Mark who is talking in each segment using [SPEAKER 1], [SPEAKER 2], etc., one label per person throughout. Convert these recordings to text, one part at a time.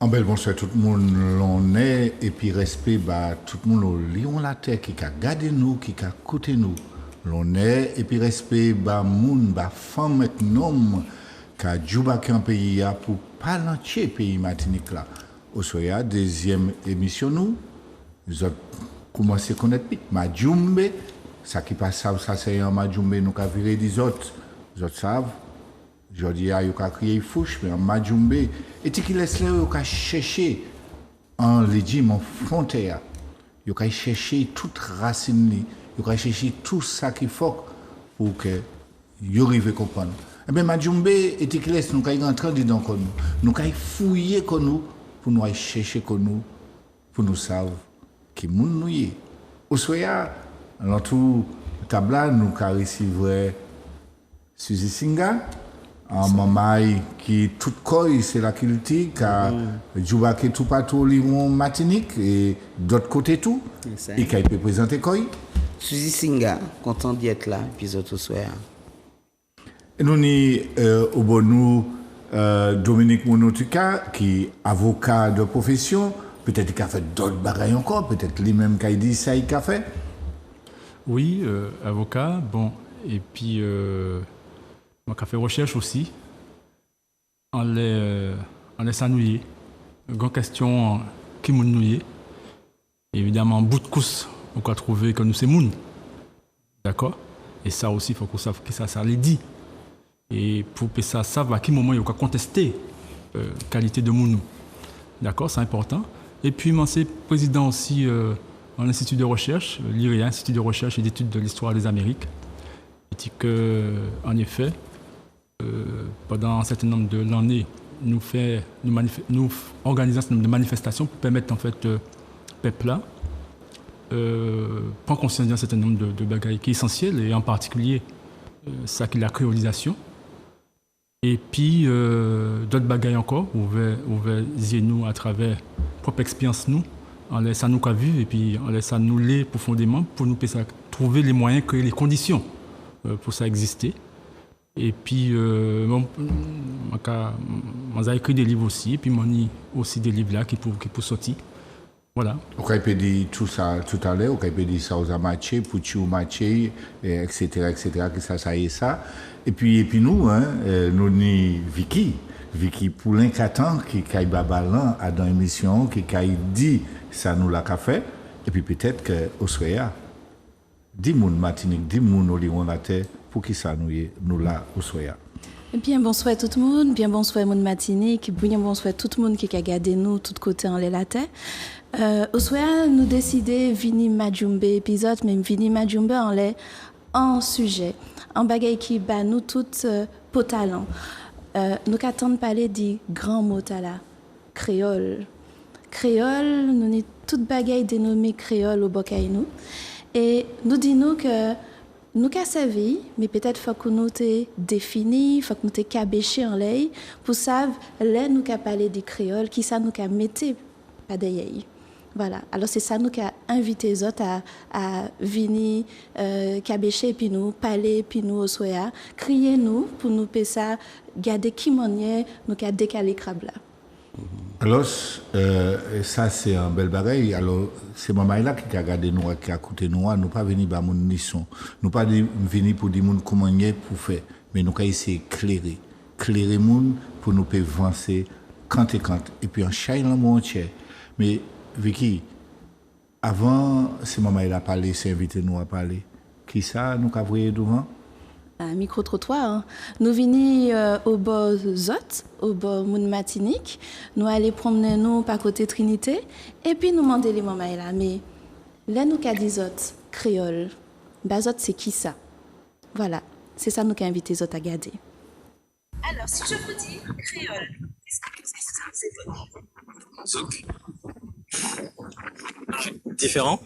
[SPEAKER 1] En bel bonsoir tout le monde l'on est et puis respect bah tout le monde au lion la terre qui a gardé nous qui a coûté nous l'on est et puis respect bah moun bah femme et nom qui a joué en pays pour pas l'entier pays Martinique là au soya deuxième émission nous autres commencer à connaître Majumbe ça qui passe ça c'est un Majumbe nous qu'a viré des autres savent je dis, il y a crié fouche, mais en Majumbe, et qui laisse là, il a cherché en régime, en frontière, il a cherché toute racine, il a cherché tout ça qu'il faut pour que il arrive à comprendre. Eh bien, Majumbe, et qui laisse nous, il rentre dedans comme nous, nous fouiller comme nous, pour nous chercher comme nous, pour nous savoir qui moun nous y. Au soya, dans tout tabla, nous avons reçu Suzy Singa. En mamaï qui tout coi c'est la culture qui a joué tout partout au Lyon Martinique et d'autres côtés tout et qui a été présenté quoi
[SPEAKER 2] Suzy Singa content d'être là épisode au soir
[SPEAKER 1] et nous ni au bon nous Dominique Monotuka qui est avocat de profession peut-être qu'il a fait d'autres bagailles encore peut-être lui-même qui a dit ça il a fait
[SPEAKER 3] oui avocat bon et puis on a fait recherche aussi. On les s'annouiller. Grande question qui moun nouiller. Évidemment, bout de course, on a trouvé que nous c'est moun. D'accord? Et ça aussi, il faut qu'on sache que ça les dit. Et pour que ça sache à quel moment il faut contester qualité de moun. D'accord? C'est important. Et puis, moi, c'est président aussi en institut de recherche, l'IRIA, Institut de recherche et d'études de l'histoire des Amériques. Et que, en effet, pendant un certain nombre d'années, nous organisons un certain nombre de manifestations pour permettre en fait peuple là prendre conscience d'un certain nombre de bagages qui est essentiel et en particulier ça qui est la créolisation et puis d'autres bagages encore ouvert nous à travers propre expérience nous en laissant nous qu'à vivre et puis en laissant nous les profondément pour nous trouver les moyens créer les conditions pour ça exister. Et puis, j'ai écrit des livres aussi, et puis j'ai aussi des livres là qui pour sortir. Voilà.
[SPEAKER 1] On peut dire tout ça tout à l'heure, on peut dire ça aux amateurs, pour tu matcher, etc., que ça y est ça. Et puis nous, nous ni Vicky Poulin Catan, qui a babalan à dans l'émission, qui a dit ça nous l'a fait. Et puis peut-être que au soya, 10 moun Martinique, 10 moun au Lyon la terre. Pour qui ça nous là au soya.
[SPEAKER 4] Bien bonsoir tout le monde, bien bonsoir monde Martinique, bien bonsoir tout le monde qui a gardé nous tout côté en la terre. Au soya nous décider Vini Majumbe épisode même Vini Majumbe en les en sujet, en bagaille qui bat nous toutes pour talent. Nous qu'attendre parler du grand mot là, créole. Créole, nous ni toute bagaille dénommée créole au bokay nous et nous disons que nous qu'a servi, mais peut-être faut que nous t'ai défini, faut que nous t'ai cabéché en l'air pour savoir là nous qu'a parlé du créole, qui ça nous qu'a metté pas d'ailleurs. Voilà. Alors c'est ça nous qu'a invité les autres à venir cabécher puis nous parler puis nous au soya, crier nous pour nous payer ça, garder qui manière nous qu'a décalé crabe là.
[SPEAKER 1] Alors, ça c'est un bel bagage. Alors, c'est maman là qui a gardé nous, qui a coûté nous, nous pas venir par mon nisson. Nous pas venir pour dire moun comment y est pour faire, mais nous avons essayé éclairer moun pour nous avancer quand et puis en chaîne mon entier. Mais Vicky, avant c'est maman là parler, c'est invité nous à parler. Qui ça nous qu'a voyé devant?
[SPEAKER 4] Un micro-trottoir. Hein. Nous venons au bord Zot, au bord Moun Martinique. Nous allons promener nous par côté Trinité. Et puis nous demandons les mamans là. Mais là, nous qu'a dit Zot, créole. Bah, Zot, c'est qui ça? Voilà. C'est ça nous qu'a invité Zot à garder.
[SPEAKER 5] Alors, si je vous dis créole, qu'est-ce que c'est quoi?
[SPEAKER 6] Zouk. Différent?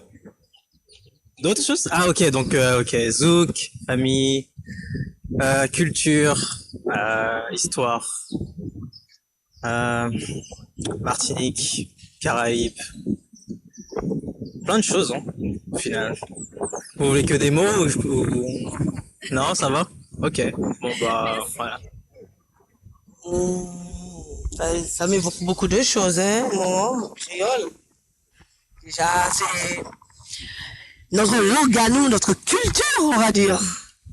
[SPEAKER 6] D'autres choses? Ah, ok, donc, ok. Zouk, famille, culture, histoire, Martinique, Caraïbes, plein de choses, hein, au final. Vous voulez que des mots ou... Non, ça va? Ok, bon bah, voilà.
[SPEAKER 7] Ça m'évoque beaucoup de choses, hein, mon créole. Déjà, c'est notre langue à nous, notre culture, on va dire.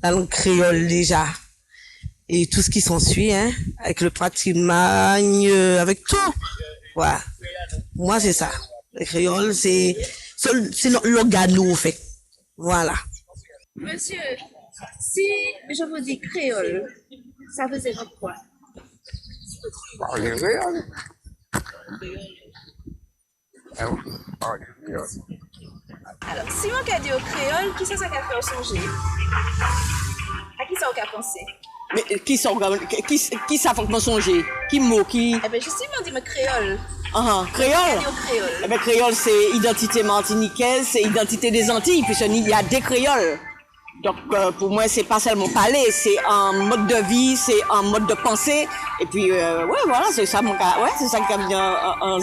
[SPEAKER 7] La langue créole, déjà. Et tout ce qui s'ensuit, hein, avec le patrimoine, avec tout. Voilà. Moi, c'est ça. Le créole, c'est notre langue à nous, en fait. Voilà.
[SPEAKER 5] Monsieur, si je vous dis créole, ça vous évoque quoi? Alors, si on a dit au créole, qui ça qu'a fait songer? À qui ça on a pensé?
[SPEAKER 7] Mais qui ça fait que songer? Qui mot, qui...
[SPEAKER 5] Eh bien, justement, dit me créole.
[SPEAKER 7] Créole?
[SPEAKER 5] Dit au créole.
[SPEAKER 7] Eh bien, créole, c'est identité martiniquaise, c'est identité des Antilles, puisqu'il y a des créoles. Donc, pour moi, c'est pas seulement parler, c'est un mode de vie, c'est un mode de pensée. Et puis, ouais, voilà, c'est ça mon cas. Ouais, c'est ça qui a mis un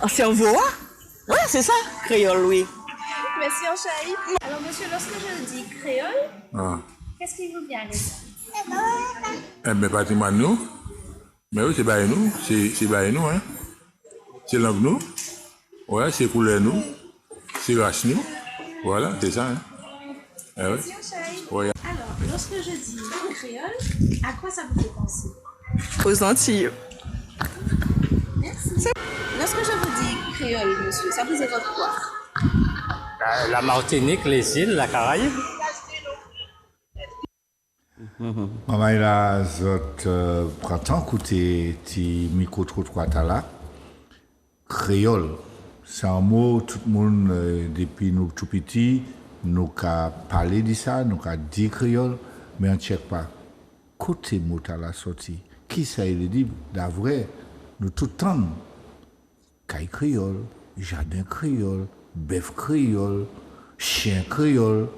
[SPEAKER 7] cerveau. Hein? Ouais, c'est ça, créole, oui.
[SPEAKER 5] Merci, Anchaï. Alors, monsieur, lorsque je dis créole, qu'est-ce qui vous vient à l'esprit?
[SPEAKER 8] Eh bien, patrimoine nous. Mais oui, c'est pas nous, c'est pas nous, hein. C'est langue nous. Ouais, c'est couleur nous. C'est race nous. Voilà, c'est ça, hein. Eh oui. Ouais.
[SPEAKER 5] Alors, lorsque je dis créole, à quoi ça vous fait penser?
[SPEAKER 7] Aux Antilles.
[SPEAKER 5] Merci. Lorsque je vous dis créole, monsieur, ça vous évoque quoi?
[SPEAKER 9] La Martinique, les îles, la Caraïbe.
[SPEAKER 1] Maman, là, zot printemps, écoutez, ti micro-trottoir là. Créole, c'est un mot, tout le monde, depuis nous tout petits, nous avons parlé de ça, nous avons dit créole, mais on ne check pas. Côté mot à la sortie, qui ça il dit d'avril, nous tout le temps, caille créole, jardin créole, bœuf créole, chien créole,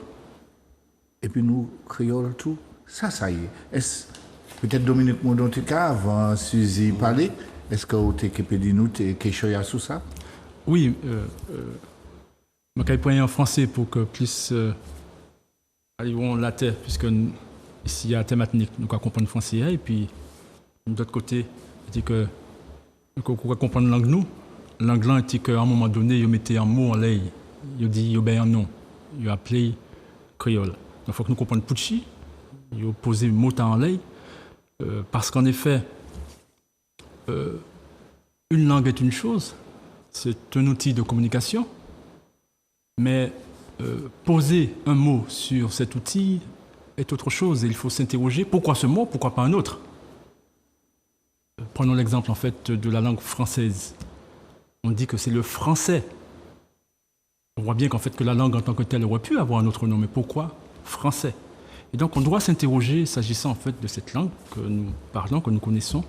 [SPEAKER 1] et puis nous créole tout. Ça y est. Est-ce peut-être Dominique Mondontica, avant Suzy parler, est-ce que vous avez quelque chose sur ça?
[SPEAKER 3] Oui, je vais prendre en français pour que plus arrivons la terre, puisque ici il y a la thématique, nous allons comprendre le français, et puis de l'autre côté, c'est que nous allons comprendre la langue nous. La langue c'est qu'à un moment donné, ils mettaient un mot en l'air, ils disent un nom, ils appelaient créole. Donc il faut que nous comprenions Pucci. Il a posé mot en l'air, parce qu'en effet, une langue est une chose, c'est un outil de communication, mais poser un mot sur cet outil est autre chose, et il faut s'interroger pourquoi ce mot, pourquoi pas un autre. Prenons l'exemple en fait de la langue française. On dit que c'est le français. On voit bien qu'en fait que la langue en tant que telle aurait pu avoir un autre nom, mais pourquoi français? Et donc, on doit s'interroger s'agissant en fait de cette langue que nous parlons, que nous connaissons,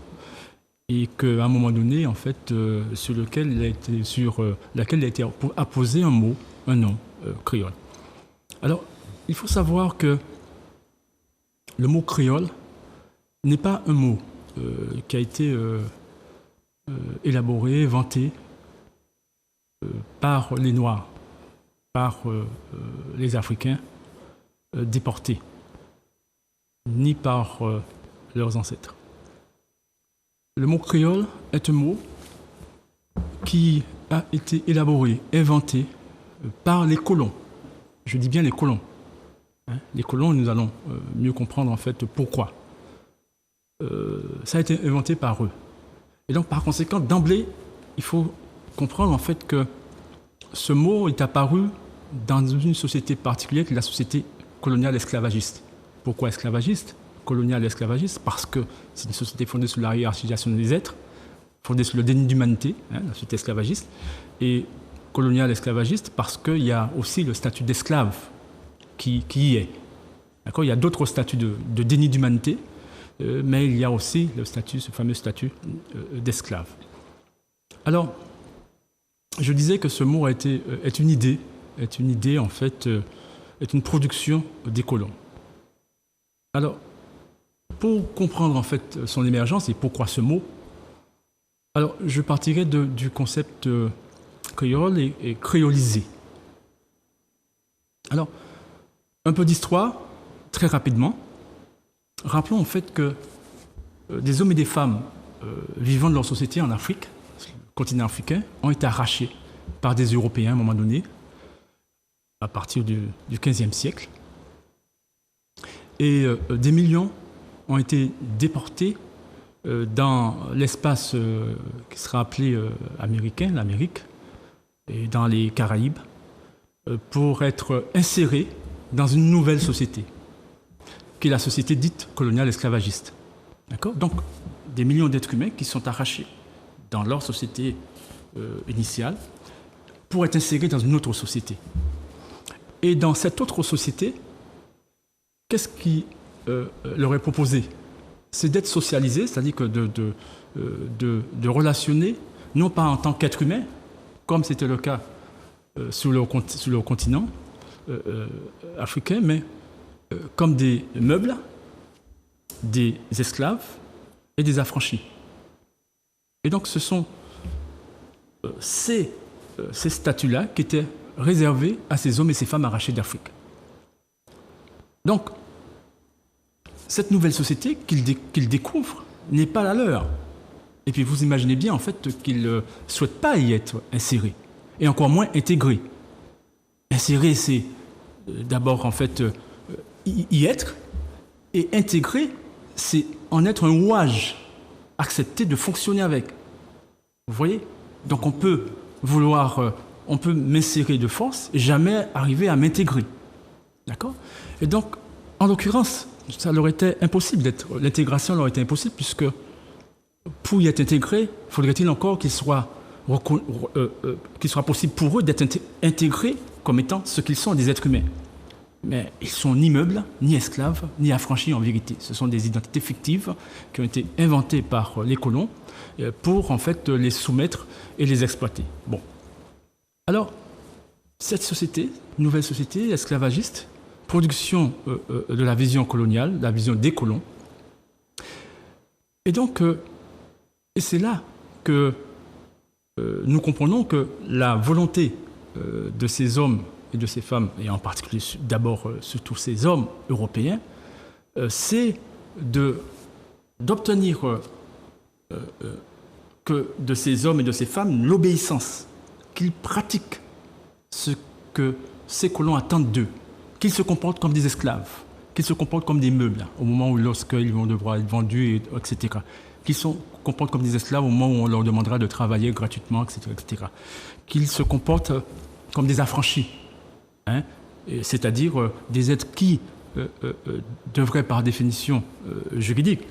[SPEAKER 3] et qu'à un moment donné, en fait, sur laquelle il a été apposé un mot, un nom créole. Alors, il faut savoir que le mot créole n'est pas un mot qui a été élaboré, inventé par les Noirs, par les Africains déportés, ni par leurs ancêtres. Le mot créole est un mot qui a été élaboré, inventé par les colons. Je dis bien les colons. Les colons, nous allons mieux comprendre en fait pourquoi. Ça a été inventé par eux. Et donc par conséquent, d'emblée, il faut comprendre en fait que ce mot est apparu dans une société particulière qui est la société coloniale esclavagiste. Pourquoi esclavagiste? Coloniale esclavagiste, parce que c'est une société fondée sur la hiérarchisation des êtres, fondée sur le déni d'humanité, la société esclavagiste, et coloniale esclavagiste parce qu'il y a aussi le statut d'esclave qui y est. D'accord? Il y a d'autres statuts de déni d'humanité, mais il y a aussi le statut, ce fameux statut d'esclave. Alors, je disais que ce mot est une idée en fait, est une production des colons. Alors, pour comprendre en fait son émergence et pourquoi ce mot, alors je partirai du concept créole et créolisé. Alors, un peu d'histoire, très rapidement. Rappelons en fait que des hommes et des femmes vivant de leur société en Afrique, le continent africain, ont été arrachés par des Européens à un moment donné, à partir du XVe siècle. Et des millions ont été déportés dans l'espace qui sera appelé américain, l'Amérique, et dans les Caraïbes, pour être insérés dans une nouvelle société, qui est la société dite coloniale esclavagiste. D'accord ? Donc, des millions d'êtres humains qui sont arrachés dans leur société initiale pour être insérés dans une autre société. Et dans cette autre société, qu'est-ce qui leur est proposé ? C'est d'être socialisés, c'est-à-dire que de relationner, non pas en tant qu'être humain, comme c'était le cas sur le continent africain, mais comme des meubles, des esclaves et des affranchis. Et donc ce sont ces statuts-là qui étaient réservés à ces hommes et ces femmes arrachés d'Afrique. Donc, cette nouvelle société qu'ils découvrent n'est pas la leur. Et puis vous imaginez bien en fait qu'ils ne souhaitent pas y être insérés, et encore moins intégrés. Insérer, c'est d'abord en fait y être, et intégrer, c'est en être un rouage, accepter de fonctionner avec. Vous voyez ? Donc on peut m'insérer de force et jamais arriver à m'intégrer. D'accord ? Et donc, en l'occurrence, ça leur était impossible l'intégration leur était impossible, puisque pour y être intégré, faudrait-il encore qu'il soit possible pour eux d'être intégrés comme étant ce qu'ils sont, des êtres humains. Mais ils sont ni meubles, ni esclaves, ni affranchis en vérité. Ce sont des identités fictives qui ont été inventées par les colons pour en fait les soumettre et les exploiter. Bon. Alors, cette société, nouvelle société esclavagiste, production de la vision coloniale, la vision des colons. Et donc, et c'est là que nous comprenons que la volonté de ces hommes et de ces femmes, et en particulier d'abord surtout ces hommes européens, c'est d'obtenir que de ces hommes et de ces femmes l'obéissance, qu'ils pratiquent ce que ces colons attendent d'eux, qu'ils se comportent comme des esclaves, qu'ils se comportent comme des meubles au moment où lorsqu'ils vont devoir être vendus, etc. Qu'ils se comportent comme des esclaves au moment où on leur demandera de travailler gratuitement, etc. etc. Qu'ils se comportent comme des affranchis, hein, c'est-à-dire des êtres qui devraient par définition juridique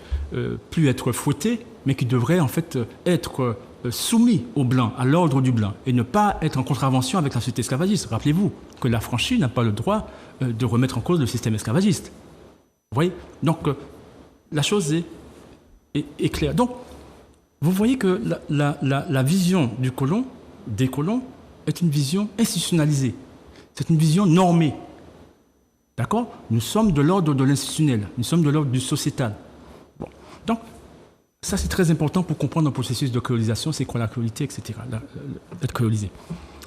[SPEAKER 3] plus être fouettés, mais qui devraient en fait être soumis au blanc, à l'ordre du blanc, et ne pas être en contravention avec la société esclavagiste. Rappelez-vous que l'affranchi n'a pas le droit de remettre en cause le système esclavagiste. Vous voyez ? Donc, la chose est claire. Donc, vous voyez que la vision des colons, est une vision institutionnalisée. C'est une vision normée. D'accord ? Nous sommes de l'ordre de l'institutionnel, nous sommes de l'ordre du sociétal. Bon. Donc, ça c'est très important pour comprendre le processus de créolisation, c'est quoi la créolité, etc. D'être créolisé.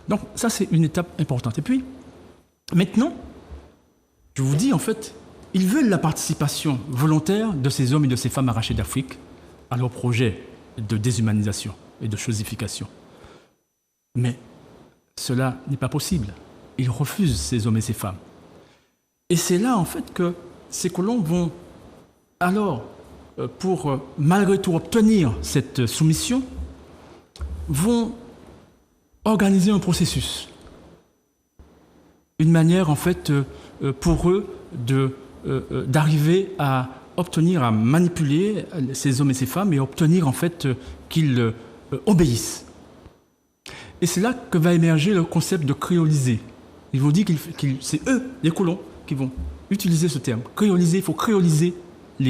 [SPEAKER 3] Donc, ça c'est une étape importante. Et puis, maintenant, je vous dis en fait, ils veulent la participation volontaire de ces hommes et de ces femmes arrachés d'Afrique à leur projet de déshumanisation et de chosification. Mais cela n'est pas possible. Ils refusent ces hommes et ces femmes. Et c'est là, en fait, que ces colons vont, alors, pour malgré tout obtenir cette soumission, vont organiser un processus. Une manière, en fait, pour eux d'arriver à obtenir, à manipuler ces hommes et ces femmes et obtenir, en fait, qu'ils obéissent. Et c'est là que va émerger le concept de créoliser. Ils vont dire que c'est eux, les colons, qui vont utiliser ce terme. Créoliser, il faut créoliser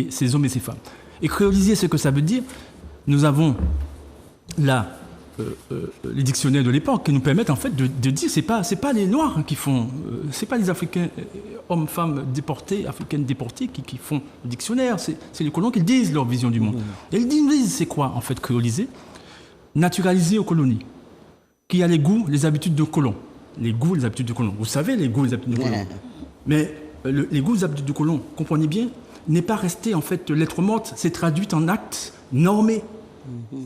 [SPEAKER 3] ces hommes et ces femmes. Et créoliser, ce que ça veut dire, nous avons là les dictionnaires de l'époque qui nous permettent en fait de dire c'est pas les Noirs qui font, c'est pas les Africains, hommes, femmes déportés, africaines déportées qui font le dictionnaire, c'est les colons qui disent leur vision du monde. Et ils disent c'est quoi en fait créoliser ? Naturaliser aux colonies. Qui a les goûts, les habitudes de colons. Les goûts, les habitudes de colons. Vous savez les goûts, les habitudes de colons. Mais les goûts, les habitudes de colons, comprenez bien, n'est pas resté en fait lettre morte, c'est traduit en actes normés.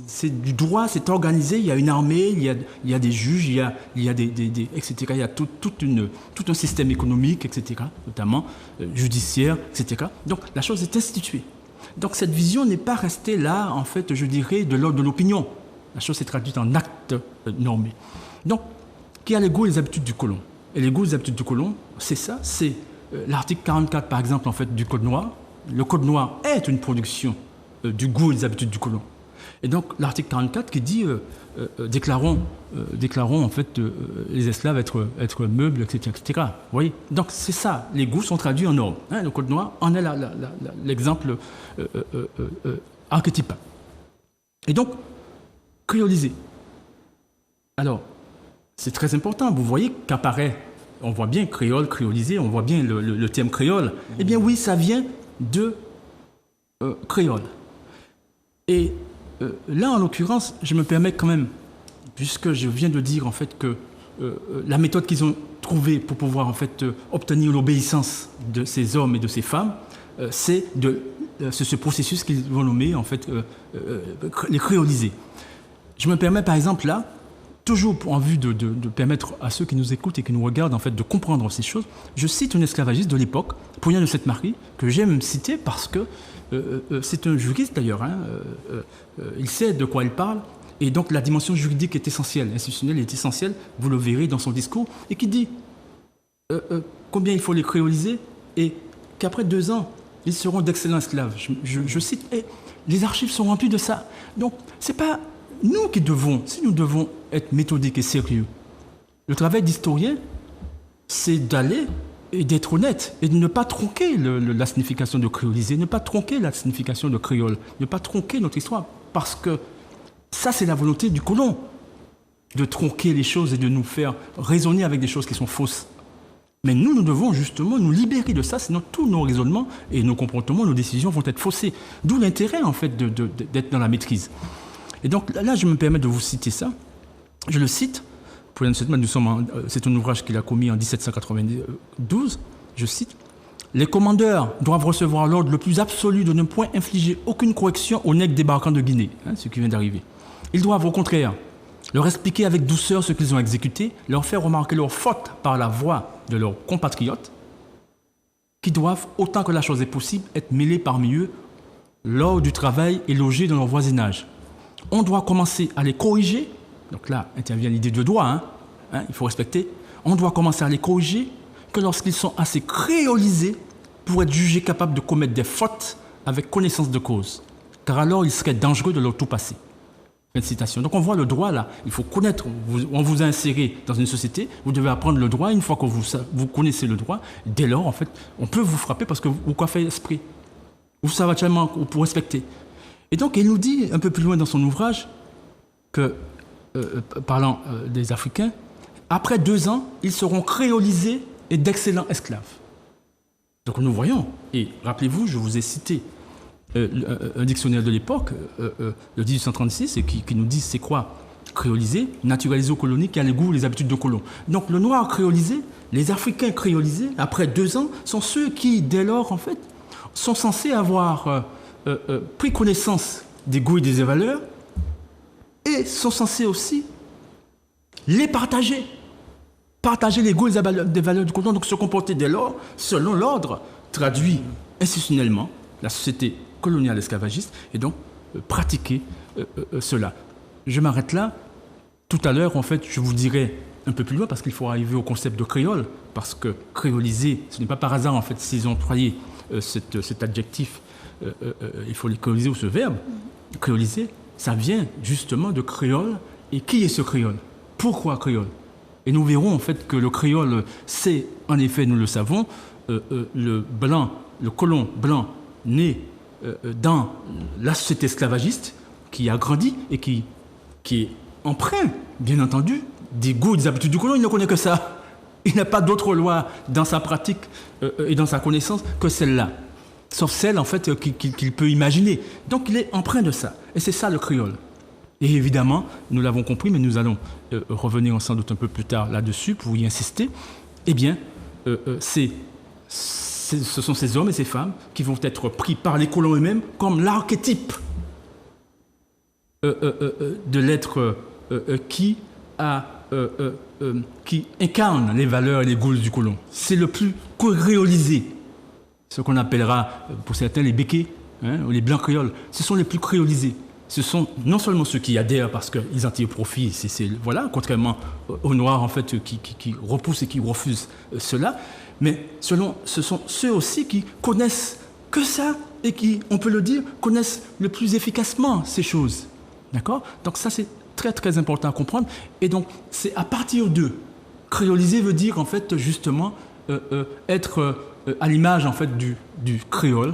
[SPEAKER 3] C'est du droit, c'est organisé, il y a une armée, il y a des juges, il y a des etc. Il y a tout un système économique, etc., notamment judiciaire, etc. Donc la chose est instituée. Donc cette vision n'est pas restée là, en fait, je dirais, de l'ordre de l'opinion. La chose s'est traduite en actes normés. Donc, qui a les goûts et les habitudes du colon. Et les goûts et les habitudes du colon, c'est ça, c'est l'article 44, par exemple, en fait, du Code noir. Le Code noir est une production du goût et des habitudes du colon. Et donc, l'article 44 qui dit déclarons en fait les esclaves être meubles, etc., etc. Vous voyez. Donc, c'est ça. Les goûts sont traduits en normes. Hein, le Code noir en est l'exemple archétypal. Et donc, créoliser. Alors, c'est très important. Vous voyez qu'apparaît, on voit bien créole, créolisé, on voit bien le terme créole. Eh bien, oui, ça vient de créole. Et là, en l'occurrence, je me permets quand même, puisque je viens de dire en fait que la méthode qu'ils ont trouvée pour pouvoir en fait obtenir l'obéissance de ces hommes et de ces femmes, c'est ce processus qu'ils vont nommer en fait les créoliser. Je me permets par exemple là, toujours en vue de permettre à ceux qui nous écoutent et qui nous regardent en fait de comprendre ces choses, je cite un esclavagiste de l'époque, Pouyan de Sainte-Marie, que j'aime citer parce que c'est un juriste d'ailleurs, hein, il sait de quoi il parle, et donc la dimension juridique est essentielle, institutionnelle est essentielle, vous le verrez dans son discours, et qui dit combien il faut les créoliser, et qu'après 2 ans, ils seront d'excellents esclaves. Je cite, et les archives sont remplies de ça. Donc, c'est pas nous qui devons, si nous devons être méthodiques et sérieux, le travail d'historien, c'est d'aller et d'être honnête et de ne pas tronquer la signification de créoliser, ne pas tronquer la signification de créole, ne pas tronquer notre histoire, parce que ça, c'est la volonté du colon, de tronquer les choses et de nous faire raisonner avec des choses qui sont fausses. Mais nous devons justement nous libérer de ça, sinon tous nos raisonnements et nos comportements, nos décisions vont être faussés. D'où l'intérêt, en fait, d'être dans la maîtrise. Et donc là, je me permets de vous citer ça. Je le cite. C'est un ouvrage qu'il a commis en 1792. Je cite. « Les commandeurs doivent recevoir l'ordre le plus absolu de ne point infliger aucune correction aux nègres débarquants de Guinée. » Ce qui vient d'arriver. Ils doivent, au contraire, leur expliquer avec douceur ce qu'ils ont exécuté, leur faire remarquer leurs fautes par la voix de leurs compatriotes, qui doivent, autant que la chose est possible, être mêlés parmi eux lors du travail et logés dans leur voisinage. On doit commencer à les corriger. Donc là intervient l'idée de droit, il faut respecter. On doit commencer à les corriger que lorsqu'ils sont assez créolisés pour être jugés capables de commettre des fautes avec connaissance de cause. Car alors, il serait dangereux de leur tout passer. Fin de citation. Donc on voit le droit là. Il faut connaître. On vous a inséré dans une société. Vous devez apprendre le droit. Une fois que vous connaissez le droit, dès lors, en fait, on peut vous frapper parce que vous coiffez l'esprit. Ou ça va tellement pour respecter. Et donc, il nous dit un peu plus loin dans son ouvrage que, parlant des Africains, après 2 ans, ils seront créolisés et d'excellents esclaves. Donc nous voyons, et rappelez-vous, je vous ai cité un dictionnaire de l'époque, de 1836, et qui nous dit c'est quoi créolisé, naturalisé aux colonies, qui a les goûts et les habitudes de colons. Donc le noir créolisé, les Africains créolisés, après 2 ans, sont ceux qui, dès lors, en fait, sont censés avoir pris connaissance des goûts et des valeurs et sont censés aussi les partager les goûts et des valeurs du colon, donc se comporter dès lors selon l'ordre traduit institutionnellement la société coloniale esclavagiste et donc pratiquer cela. Je m'arrête là. Tout à l'heure, en fait, je vous dirai un peu plus loin parce qu'il faut arriver au concept de créole, parce que créoliser, ce n'est pas par hasard, en fait, s'ils ont employé cet adjectif, il faut les créoliser ou ce verbe. Créoliser, ça vient justement de créole. Et qui est ce créole? Pourquoi créole? Et nous verrons en fait que le créole, c'est, en effet, nous le savons, le colon blanc né dans la société esclavagiste qui a grandi et qui est empreint, bien entendu, des goûts et des habitudes du colon. Il ne connaît que ça. Il n'a pas d'autre loi dans sa pratique et dans sa connaissance que celle-là. Sauf celle, en fait, qu'il peut imaginer. Donc, il est empreint de ça. Et c'est ça, le créole. Et évidemment, nous l'avons compris, mais nous allons revenir sans doute un peu plus tard là-dessus pour y insister. Eh bien, ce sont ces hommes et ces femmes qui vont être pris par les colons eux-mêmes comme l'archétype de l'être qui incarne les valeurs et les goûts du colon. C'est le plus créolisé. Ce qu'on appellera, pour certains, les béquets, ou les blancs créoles. Ce sont les plus créolisés. Ce sont non seulement ceux qui adhèrent parce qu'ils en tirent profit, voilà, contrairement aux Noirs, en fait, qui repoussent et qui refusent cela, mais ce sont ceux aussi qui connaissent que ça et qui, on peut le dire, connaissent le plus efficacement ces choses. D'accord ? Donc ça, c'est très, très important à comprendre. Et donc, c'est à partir d'eux. Créoliser veut dire, en fait, justement, être à l'image, en fait, du créole,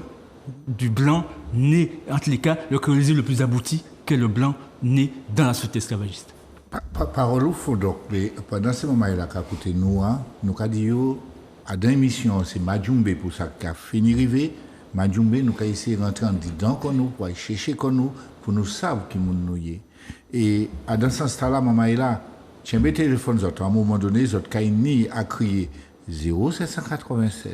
[SPEAKER 3] du blanc né, en tous les cas, le créolisé le plus abouti qu'est le blanc né dans la société esclavagiste.
[SPEAKER 1] Parole ou faux donc, pendant ce moment-là, qu'à côté nous, nous avons dit, à dans l'émission, c'est Madjumbe pour ça qui a fini arriver. Madjumbe, nous avons essayé de rentrer en dedans qu'on nous, pour aller chercher qu'on nous, pour nous savoir qui nous y est. Et dans ce sens-là, maman est là, tiens, le téléphone, à un moment donné, votre caïni a crié 0796.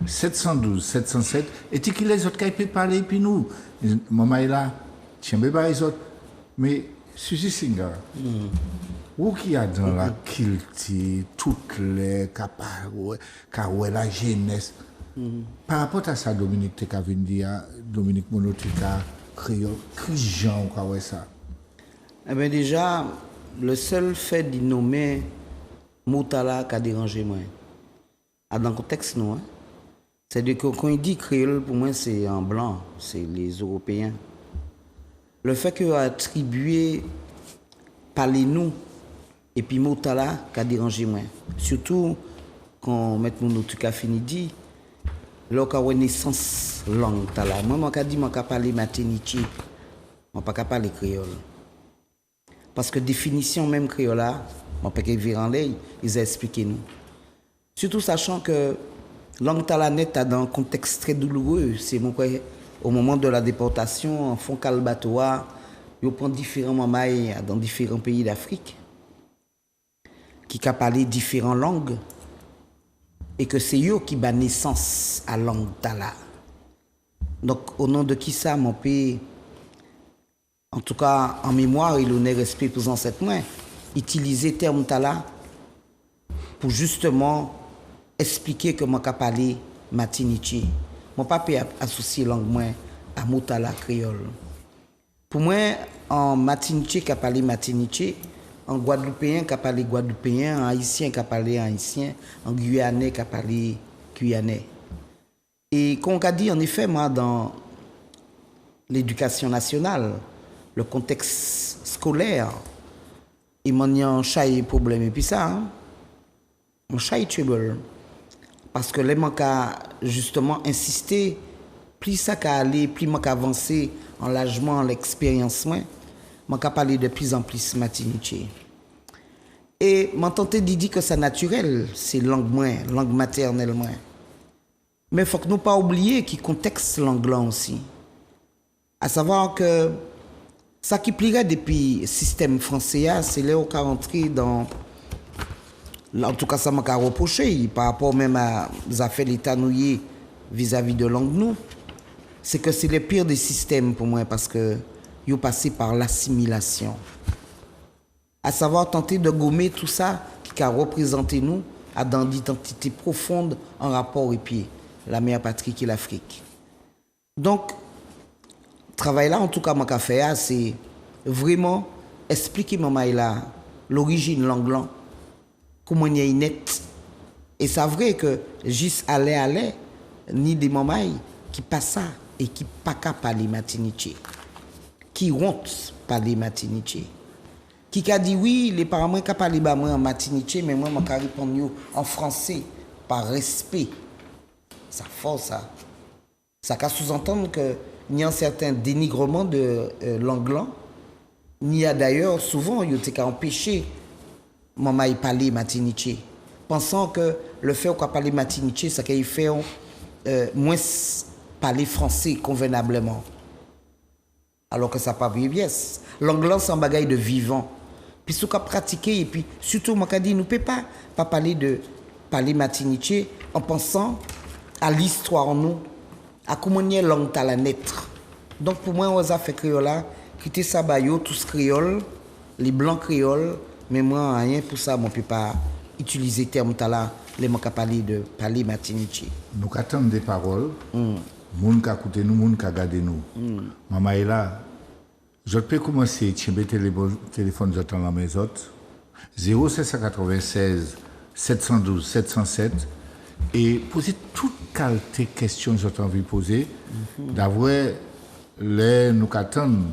[SPEAKER 1] 712, 707, et tu qui les autres qui peuvent parler, puis nous, maman est là, tiens, les autres, mais Suzy Singa, où qui a dans la culture, toutes les capables, car la jeunesse, par rapport à ça, Dominique, tu as vu dire, Dominique Monotika, créole, qui Jean, ou ça?
[SPEAKER 2] Eh bien, déjà, le seul fait de nommer Moutala qui a dérangé moi, dans le contexte, non, c'est-à-dire que quand il dit créole, pour moi, c'est en blanc, c'est les Européens. Le fait qu'il a attribué parlez-nous et puis Moutala qui a dérangé moi. Surtout quand M. Monotuka fini dit, lorsqu'il y a une naissance langue tala. Moi, je dis que je parle matinichi, je ne peux pas parler créole. Parce que définition même créole, je ne peux pas virer en l'air, ils ont expliqué nous. Surtout sachant que langue talanette dans un contexte très douloureux. C'est au moment de la déportation, en fond calbatoa, ils prennent différents mamans dans différents pays d'Afrique qui ont parlé différentes langues et que c'est eux qui donnent naissance à la langue tala. Donc, au nom de qui ça, mon pays, en tout cas en mémoire et l'honneur respect pour les ancêtres, utiliser le terme tala pour justement expliquer que je peux parler matinichi. Mon papa a associé langue à Moutala créole. Pour moi, en matinichi, qui a parlé matinichi, en guadeloupéen, qui a parlé guadeloupéen, en haïtien, qui a parlé haïtien, en guyanais, qui a parlé guyanais. Et qu'on a dit, en effet, moi, dans l'éducation nationale, le contexte scolaire, il m'en y a un chat problème. Et puis ça, un chat trouble. Parce que les manques à justement insister, plus ça qu'a aller, plus manque avancer en l'âgement, en l'expérience, manque à parler de plus en plus matiniché. Et m'a tenté de dire que c'est naturel, c'est langue maternelle moins. Mais il faut que nous pas oublier qu'il contexte langue là aussi. À savoir que ça qui plierait depuis le système français, c'est là où on est rentré dans. En tout cas, ça m'a reproché par rapport même à les affaires d'État nouillé vis-à-vis de langue nous. C'est que c'est le pire des systèmes pour moi parce que ils ont passé par l'assimilation. À savoir tenter de gommer tout ça qui a représenté nous à dans l'identité profonde en rapport et puis la mère patrie qui est l'Afrique. Donc, travail là, en tout cas, mon fait, c'est vraiment expliquer l'origine langue comment il y a une net. Et c'est vrai que juste aller, ni des mamans qui passent et qui pas qu'à parler matiniché, qui honte parler matiniché, qui a dit oui, les parents moi qu'à parler en matiniché, mais moi je répondre en français par respect. Ça force ça. Ça peut sous-entendre que il y a un certain dénigrement de l'anglais. Il y a d'ailleurs souvent il y a empêché maman y parler matiniché, pensant que le fait qu'on parle matiniché, ça qu'il fait moins parler français convenablement. Alors que ça pas bien. L'anglais c'est un bagage de vivant. Puis ce qu'on pratiquer et puis surtout moi dit nous peut pas parler matiniché en pensant à l'histoire en nous, à comment y est langue à la naître. Donc pour moi on a fait créole quitter ça, bah, yo, tous créoles, les blancs créoles, mais moi, rien pour ça, moi, je ne peux pas utiliser le terme là, les mots qui parler Martinique.
[SPEAKER 1] Nous attendons des paroles, moun qui écoute nous, moun qui regarde nous. Maman est là. Je peux commencer à tirer le téléphone dans la maison. 0796 712 707 et poser toute qualité questions que j'ai envie de poser. D'avoir les nous attendons.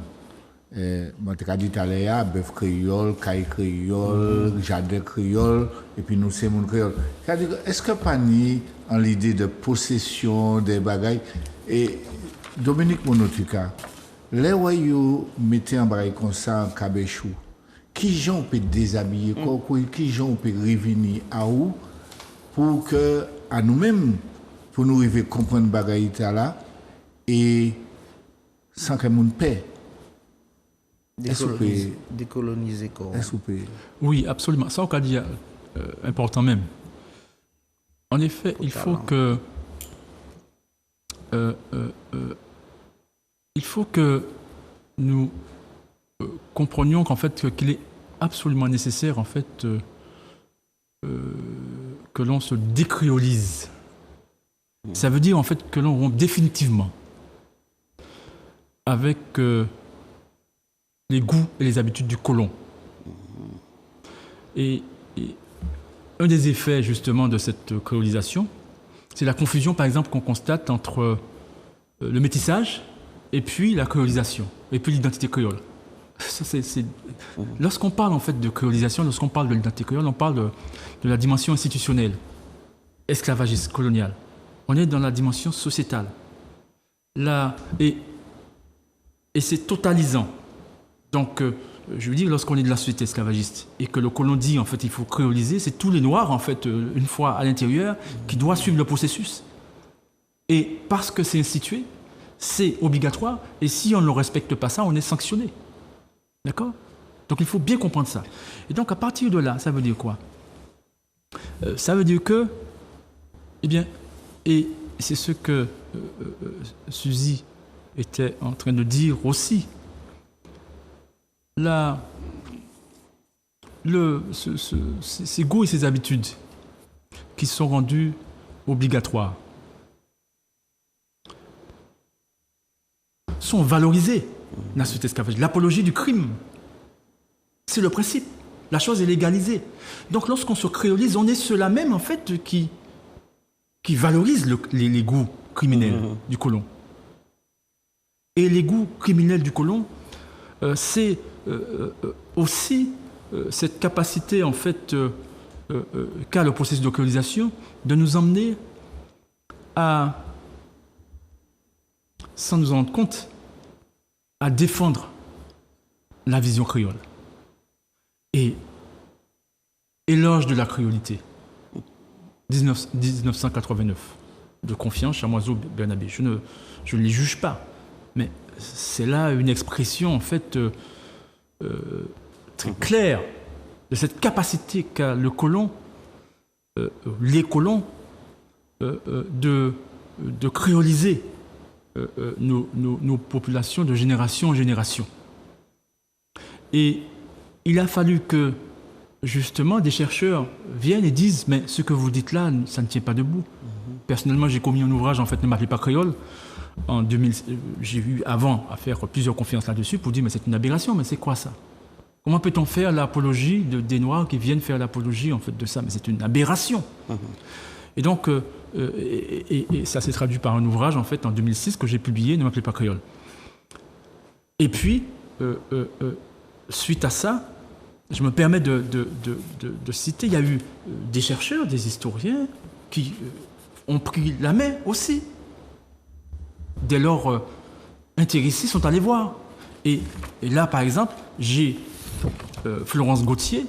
[SPEAKER 1] Je dit tout à l'heure, bœuf créole, caille créole, jardin créole, et puis nous, c'est mon créole. Est-ce que pas ni en l'idée de possession des bagailles? Et Dominique Monotuka, les où vous mettez un bagage comme ça en cabéchou, qui gens peut déshabiller, qui gens peut revenir à où pour que, à nous-mêmes, pour nous arriver à comprendre les bagailles là, et sans que nous paie.
[SPEAKER 2] Décoloniser quoi.
[SPEAKER 3] Oui, absolument. Ça, on a dit important même. En effet, il faut que nous comprenions qu'en fait qu'il est absolument nécessaire en fait que l'on se décréolise. Ça veut dire en fait que l'on rompt définitivement avec les goûts et les habitudes du colon. Et un des effets justement de cette créolisation, c'est la confusion par exemple qu'on constate entre le métissage et puis la créolisation, et puis l'identité créole. Lorsqu'on parle en fait de créolisation, lorsqu'on parle de l'identité créole, on parle de la dimension institutionnelle, esclavagiste, coloniale. On est dans la dimension sociétale. Et c'est totalisant. Donc, je veux dire, lorsqu'on est de la société esclavagiste et que le colon dit, en fait, il faut créoliser, c'est tous les Noirs, en fait, une fois à l'intérieur, qui doivent suivre le processus. Et parce que c'est institué, c'est obligatoire, et si on ne respecte pas ça, on est sanctionné. D'accord? Donc, il faut bien comprendre ça. Et donc, à partir de là, ça veut dire quoi? Ça veut dire que, eh bien, et c'est ce que Suzy était en train de dire aussi, ces goûts et ces habitudes qui sont rendus obligatoires sont valorisés dans la société esclavagiste. L'apologie du crime, c'est le principe. La chose est légalisée. Donc lorsqu'on se créolise, on est ceux-là même en fait qui valorise les goûts criminels du colon. Et les goûts criminels du colon, c'est aussi cette capacité en fait qu'a le processus de colonisation de nous emmener à, sans nous en rendre compte, à défendre la vision créole. Et éloge de la créolité. 1989, de Confiance, Chamoiseau, Bernabé. Je ne les juge pas, mais c'est là une expression en fait très claire de cette capacité qu'a le colon, les colons, de créoliser nos populations de génération en génération. Et il a fallu que justement des chercheurs viennent et disent mais ce que vous dites là, ça ne tient pas debout. Personnellement, j'ai commis un ouvrage, en fait, Ne m'appelez pas créole. En 2000, j'ai eu avant à faire plusieurs conférences là-dessus pour dire mais c'est une aberration, mais c'est quoi ça? Comment peut-on faire l'apologie des Noirs qui viennent faire l'apologie en fait de ça? Mais c'est une aberration. Et donc, et ça s'est traduit par un ouvrage en fait en 2006 que j'ai publié, Ne m'appelez pas créole. Et puis, suite à ça, je me permets de citer, il y a eu des chercheurs, des historiens qui ont pris la main aussi. Dès lors, intéressés sont allés voir. Et là, par exemple, j'ai Florence Gauthier,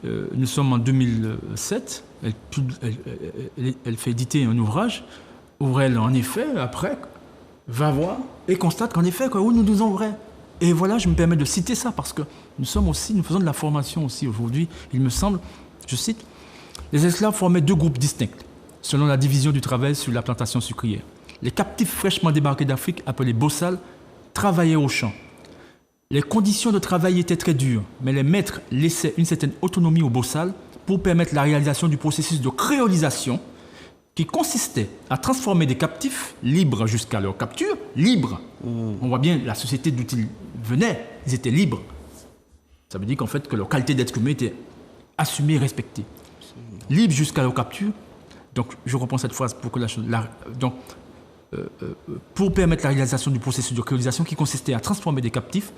[SPEAKER 3] nous sommes en 2007, elle fait éditer un ouvrage où elle, en effet, après, va voir et constate qu'en effet, où nous disons vrai. Et voilà, je me permets de citer ça parce que nous faisons de la formation aussi aujourd'hui. Il me semble, je cite, les esclaves formaient deux groupes distincts selon la division du travail sur la plantation sucrière. Les captifs fraîchement débarqués d'Afrique, appelés bossals, travaillaient au champ. Les conditions de travail étaient très dures, mais les maîtres laissaient une certaine autonomie aux bossals pour permettre la réalisation du processus de créolisation qui consistait à transformer des captifs libres jusqu'à leur capture, libres. On voit bien la société d'où ils venaient, ils étaient libres. Ça veut dire qu'en fait que leur qualité d'être humain était assumée et respectée. Libres jusqu'à leur capture. Donc je reprends cette phrase pour que la chose... pour permettre la réalisation du processus de créolisation qui consistait à transformer des captifs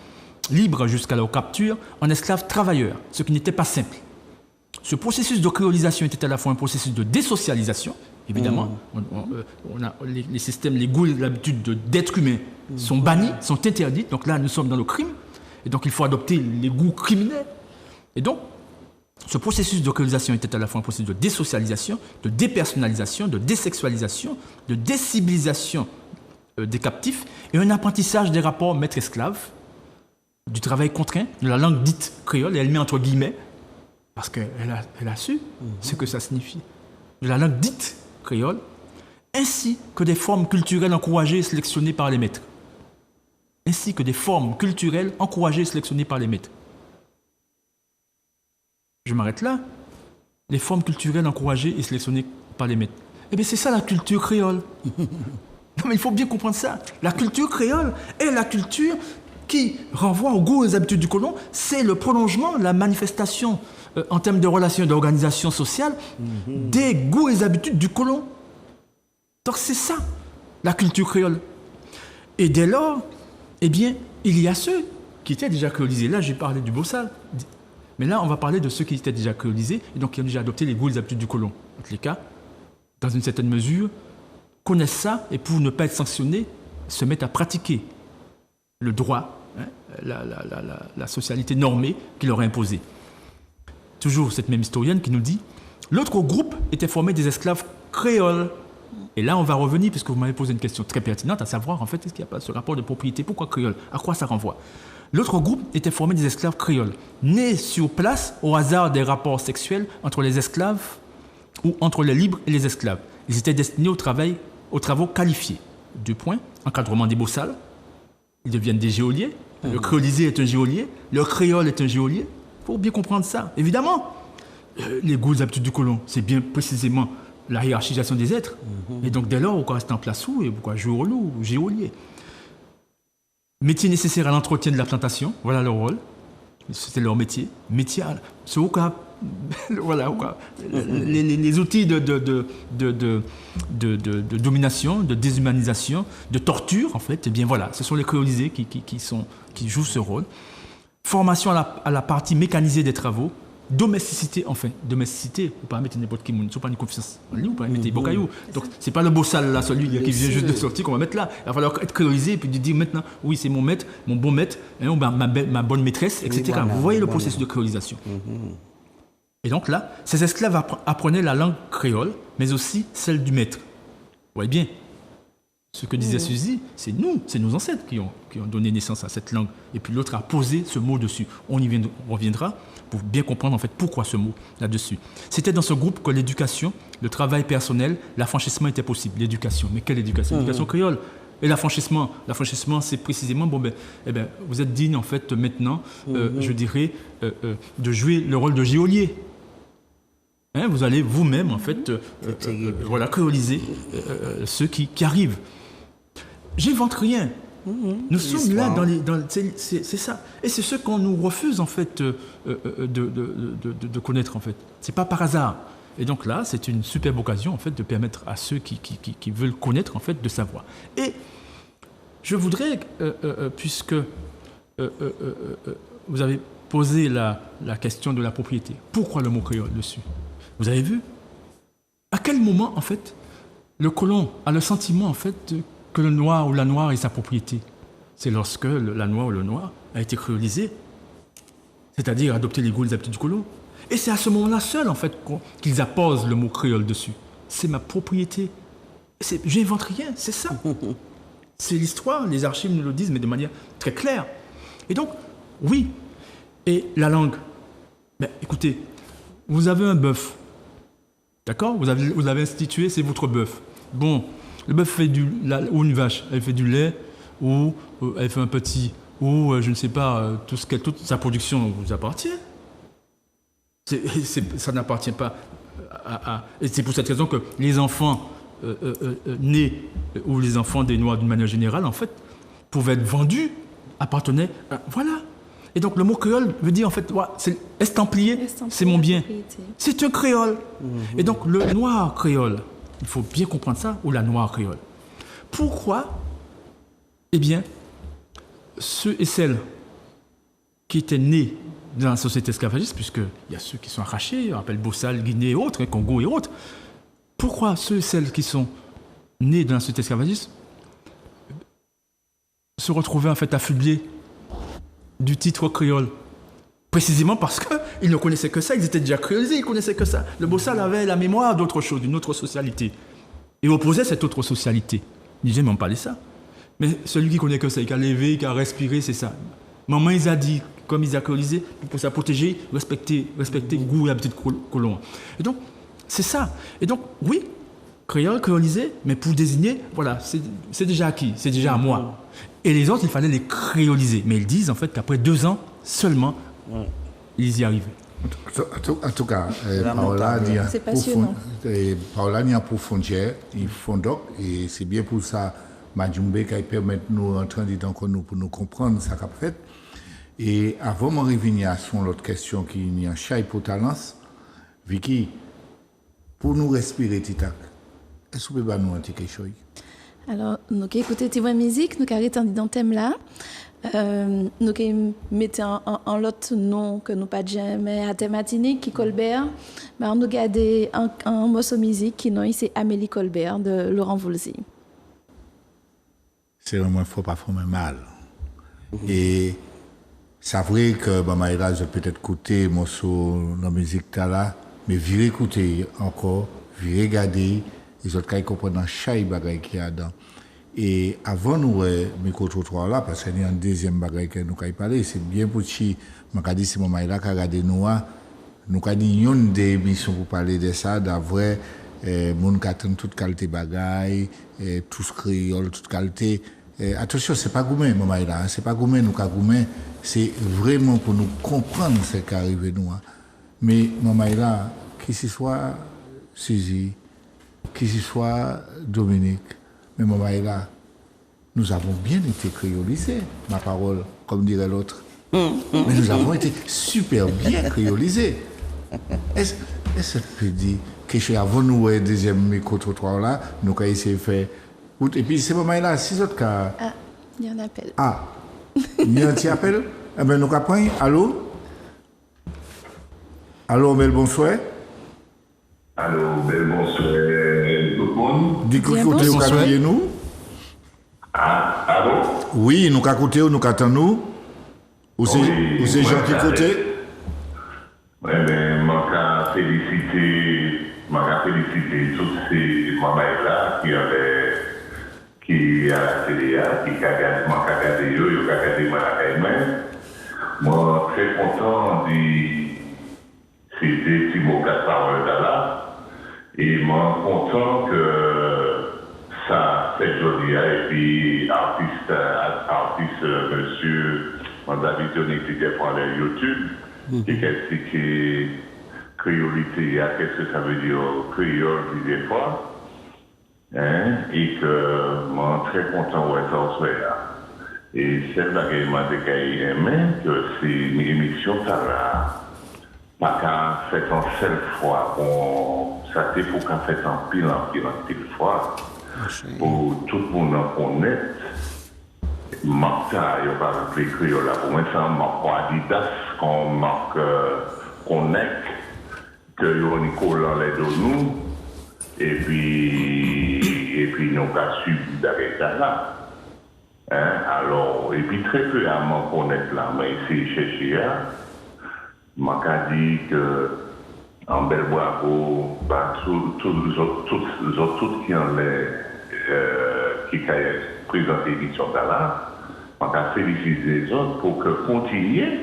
[SPEAKER 3] libres jusqu'à leur capture en esclaves travailleurs, ce qui n'était pas simple. Ce processus de créolisation était à la fois un processus de désocialisation, évidemment. On a les systèmes, les goûts et l'habitude d'être humain sont bannis, sont interdits. Donc là, nous sommes dans le crime. Et donc, il faut adopter les goûts criminels. Et donc, ce processus de créolisation était à la fois un processus de désocialisation, de dépersonnalisation, de désexualisation, de décivilisation des captifs et un apprentissage des rapports maître-esclave, du travail contraint, de la langue dite créole, et elle met entre guillemets, parce qu'elle a su ce que ça signifie, de la langue dite créole, ainsi que des formes culturelles encouragées et sélectionnées par les maîtres. Ainsi que des formes culturelles encouragées et sélectionnées par les maîtres. Je m'arrête là. Les formes culturelles encouragées et sélectionnées par les maîtres. Eh bien, c'est ça la culture créole. Non, mais il faut bien comprendre ça. La culture créole est la culture qui renvoie aux goûts et aux habitudes du colon. C'est le prolongement, la manifestation en termes de relations et d'organisation sociale des goûts et des habitudes du colon. Donc c'est ça, la culture créole. Et dès lors, eh bien, il y a ceux qui étaient déjà créolisés. Là, j'ai parlé du bossal. Mais là, on va parler de ceux qui étaient déjà créolisés et donc qui ont déjà adopté les goûts et les habitudes du colon. En tous les cas, dans une certaine mesure, connaissent ça et pour ne pas être sanctionnés, se mettent à pratiquer le droit, la socialité normée qui leur est imposée. Toujours cette même historienne qui nous dit « L'autre groupe était formé des esclaves créoles. » Et là, on va revenir, puisque vous m'avez posé une question très pertinente, à savoir, en fait, est-ce qu'il n'y a pas ce rapport de propriété? Pourquoi créole? À quoi ça renvoie? L'autre groupe était formé des esclaves créoles, nés sur place au hasard des rapports sexuels entre les esclaves ou entre les libres et les esclaves. Ils étaient destinés aux travaux qualifiés. 2 points, encadrement des bossals, ils deviennent des géoliers. Le créolisé est un géolier, le créole est un géolier. Il faut bien comprendre ça. Évidemment, les goûts et les habitudes du colon, c'est bien précisément la hiérarchisation des êtres. Et donc, dès lors, pourquoi rester en place où et pourquoi jouer au loup ou géolier? Métier nécessaire à l'entretien de la plantation, voilà leur rôle. C'était leur métier. C'est au cas, voilà, les outils de domination, de déshumanisation, de torture, en fait, et bien voilà, ce sont les créolisés qui jouent ce rôle. Formation à la partie mécanisée des travaux. Domesticité, enfin, domesticité, vous ne pouvez pas mettre n'importe qui, vous ne pas une confiance en lui, vous pouvez mettre Bocaillou. Donc, ce n'est pas le bossal, là, celui qui vient juste de sortir, qu'on va mettre là. Il va falloir être créolisé et puis dire maintenant, oui, c'est mon maître, mon bon maître, hein, ou ma bonne maîtresse, etc. Voilà, vous voyez le processus de créolisation. Et donc là, ces esclaves apprenaient la langue créole, mais aussi celle du maître. Vous voyez bien, ce que disait Suzy, c'est nos ancêtres qui ont donné naissance à cette langue. Et puis l'autre a posé ce mot dessus. On y reviendra pour bien comprendre en fait pourquoi ce mot là-dessus. C'était dans ce groupe que l'éducation, le travail personnel, l'affranchissement était possible. L'éducation, mais quelle éducation? L'éducation créole. Et l'affranchissement, c'est précisément, vous êtes digne en fait maintenant, je dirais, de jouer le rôle de géolier. Hein, vous allez vous-même en fait, créoliser ceux qui arrivent. J'invente rien. Nous sommes là c'est ça. Et c'est ce qu'on nous refuse en fait de connaître en fait. C'est pas par hasard. Et donc là, c'est une superbe occasion en fait de permettre à ceux qui veulent connaître en fait de savoir. Et je voudrais, puisque vous avez posé la question de la propriété, pourquoi le mot créole dessus? Vous avez vu? À quel moment en fait le colon a le sentiment en fait que le noir ou la noire est sa propriété? C'est lorsque la noire ou le noir a été créolisé, c'est-à-dire adopter les goûts et les habitudes du colon. Et c'est à ce moment-là seul, en fait, qu'ils apposent le mot créole dessus. C'est ma propriété. J'invente rien, c'est ça. C'est l'histoire, les archives nous le disent, mais de manière très claire. Et donc, oui. Et la langue. Ben, écoutez, vous avez un bœuf. D'accord? Vous avez institué, c'est votre bœuf. Bon, le bœuf fait ou une vache, elle fait du lait, ou elle fait un petit ou je ne sais pas, toute sa production vous appartient. Ça n'appartient pas et c'est pour cette raison que les enfants nés ou les enfants des Noirs d'une manière générale, en fait, pouvaient être vendus, appartenaient. Voilà. Et donc le mot créole veut dire en fait, c'est estampillé, c'est mon bien. C'est un créole. Et donc le noir créole, il faut bien comprendre ça, ou la noire créole. Pourquoi? Eh bien, ceux et celles qui étaient nés dans la société esclavagiste, puisqu'il y a ceux qui sont arrachés, on appelle Bossal, Guinée et autres, Congo et autres. Pourquoi ceux et celles qui sont nés dans la société esclavagiste se retrouvaient en fait affublés du titre créole? Précisément parce qu'ils ne connaissaient que ça, ils étaient déjà créolisés, ils ne connaissaient que ça. Le Bossal avait la mémoire d'autre chose, d'une autre socialité. Et opposait cette autre socialité. Il disait même pas de ça. Mais celui qui connaît que ça, qui a levé, qui a respiré, c'est ça. Maman, il a dit, comme ils a créolisé, pour se protéger, respecter le goût et la petite colon. Et donc, c'est ça. Et donc, oui, créole, créolisé, mais pour désigner, voilà, c'est déjà acquis, c'est déjà à moi. Et les autres, il fallait les créoliser. Mais ils disent en fait qu'après 2 ans seulement, ils y arrivaient.
[SPEAKER 1] En tout cas,
[SPEAKER 4] c'est passionnant.
[SPEAKER 1] Paola n'y a pour frontière, ils font donc, et c'est bien pour ça, Majumbe qui permet de nous entendre pour nous comprendre ce qu'a fait. Et avant de revenir à son autre question qui est en chai pour talence, Vicky, pour nous respirer, Titak, est-ce que vous pouvez nous dire quelque chose?
[SPEAKER 4] Alors, nous avons écouté la musique, nous avons arrêté dans le thème là. Nous avons mis en l'autre nom que nous pas jamais à thématique qui Colbert. Mais nous avons gardé un morceau de musique qui c'est Amélie Colbert de Laurent Voulzy.
[SPEAKER 1] C'est vraiment faut pas faire mal. Et c'est vrai que Maïla, j'ai peut-être écouté morceau de la musique là, mais virez écouter encore, virez regarder, les autres qui comprennent dans chaque bagaille qu'il y a dedans. Et avant nous micro-trottoir là, parce qu'il y a un deuxième bagaille que nous avons parlé, c'est bien pour qui, je dit c'est Maïla qui a regardé nous avons dit une des émissions pour parler de ça, d'avoir moun qui attend toute qualité bagaille, tout ce créole, toute qualité. Attention, c'est pas gourmet, Maïla, c'est pas gourmet, nous avons gourmet, c'est vraiment pour nous comprendre ce qui arrive nous. Mais Maïla, qui ce soit Suzy, qui ce soit Dominique, mais Maïla, nous avons bien été créolisés, ma parole, comme dirait l'autre. Mais nous avons été super bien créolisés. Est-ce que tu peux dire que avant nous, le deuxième micro-trottoir là, nous avons essayé de faire. Et puis c'est Maïla, si autres cas.
[SPEAKER 4] Ah, il y a un appel.
[SPEAKER 1] Ah, il y a un petit appel? Eh bien, nous avons. Allô? Allô, bel bonsoir.
[SPEAKER 10] Allô, bel bonsoir tout le monde.
[SPEAKER 1] Dites-nous, vous avez nous?
[SPEAKER 10] Ah, allô?
[SPEAKER 1] Oui, nous avons écouté, nous avons nous. Ou c'est gens qui écoutent?
[SPEAKER 10] Oui, mais je féliciter tous ces mamans-là qui à la télé, qui a regardé moi, très content de citer Thibaut Gaspard là, et moi, content que ça fait joli, et puis artiste monsieur David Johnny qui était pour aller YouTube, qui a expliqué créolité, qu'est-ce que ça veut dire créole des fois, hein, et que moi très content de ça soit là. Et c'est là que moi j'ai aimé que c'est une émission ça là, pas qu'à faire en seule fois, ça c'est pour qu'à faire en pile fois, pour tout le monde connaître. Marque ça, il n'y a pas de créole là. Pour moi, c'est un marque Adidas qu'on marque Connect, que l'on colle dans les deux nous, et puis nous avons suivi d'arrêter là. Hein? Alors, et puis très peu à m'en connaître là, mais ici, chez Chia, m'a dit que en Belbois, tous les autres qui ont qui présenté l'émission là, on a félicité les autres pour que continuer,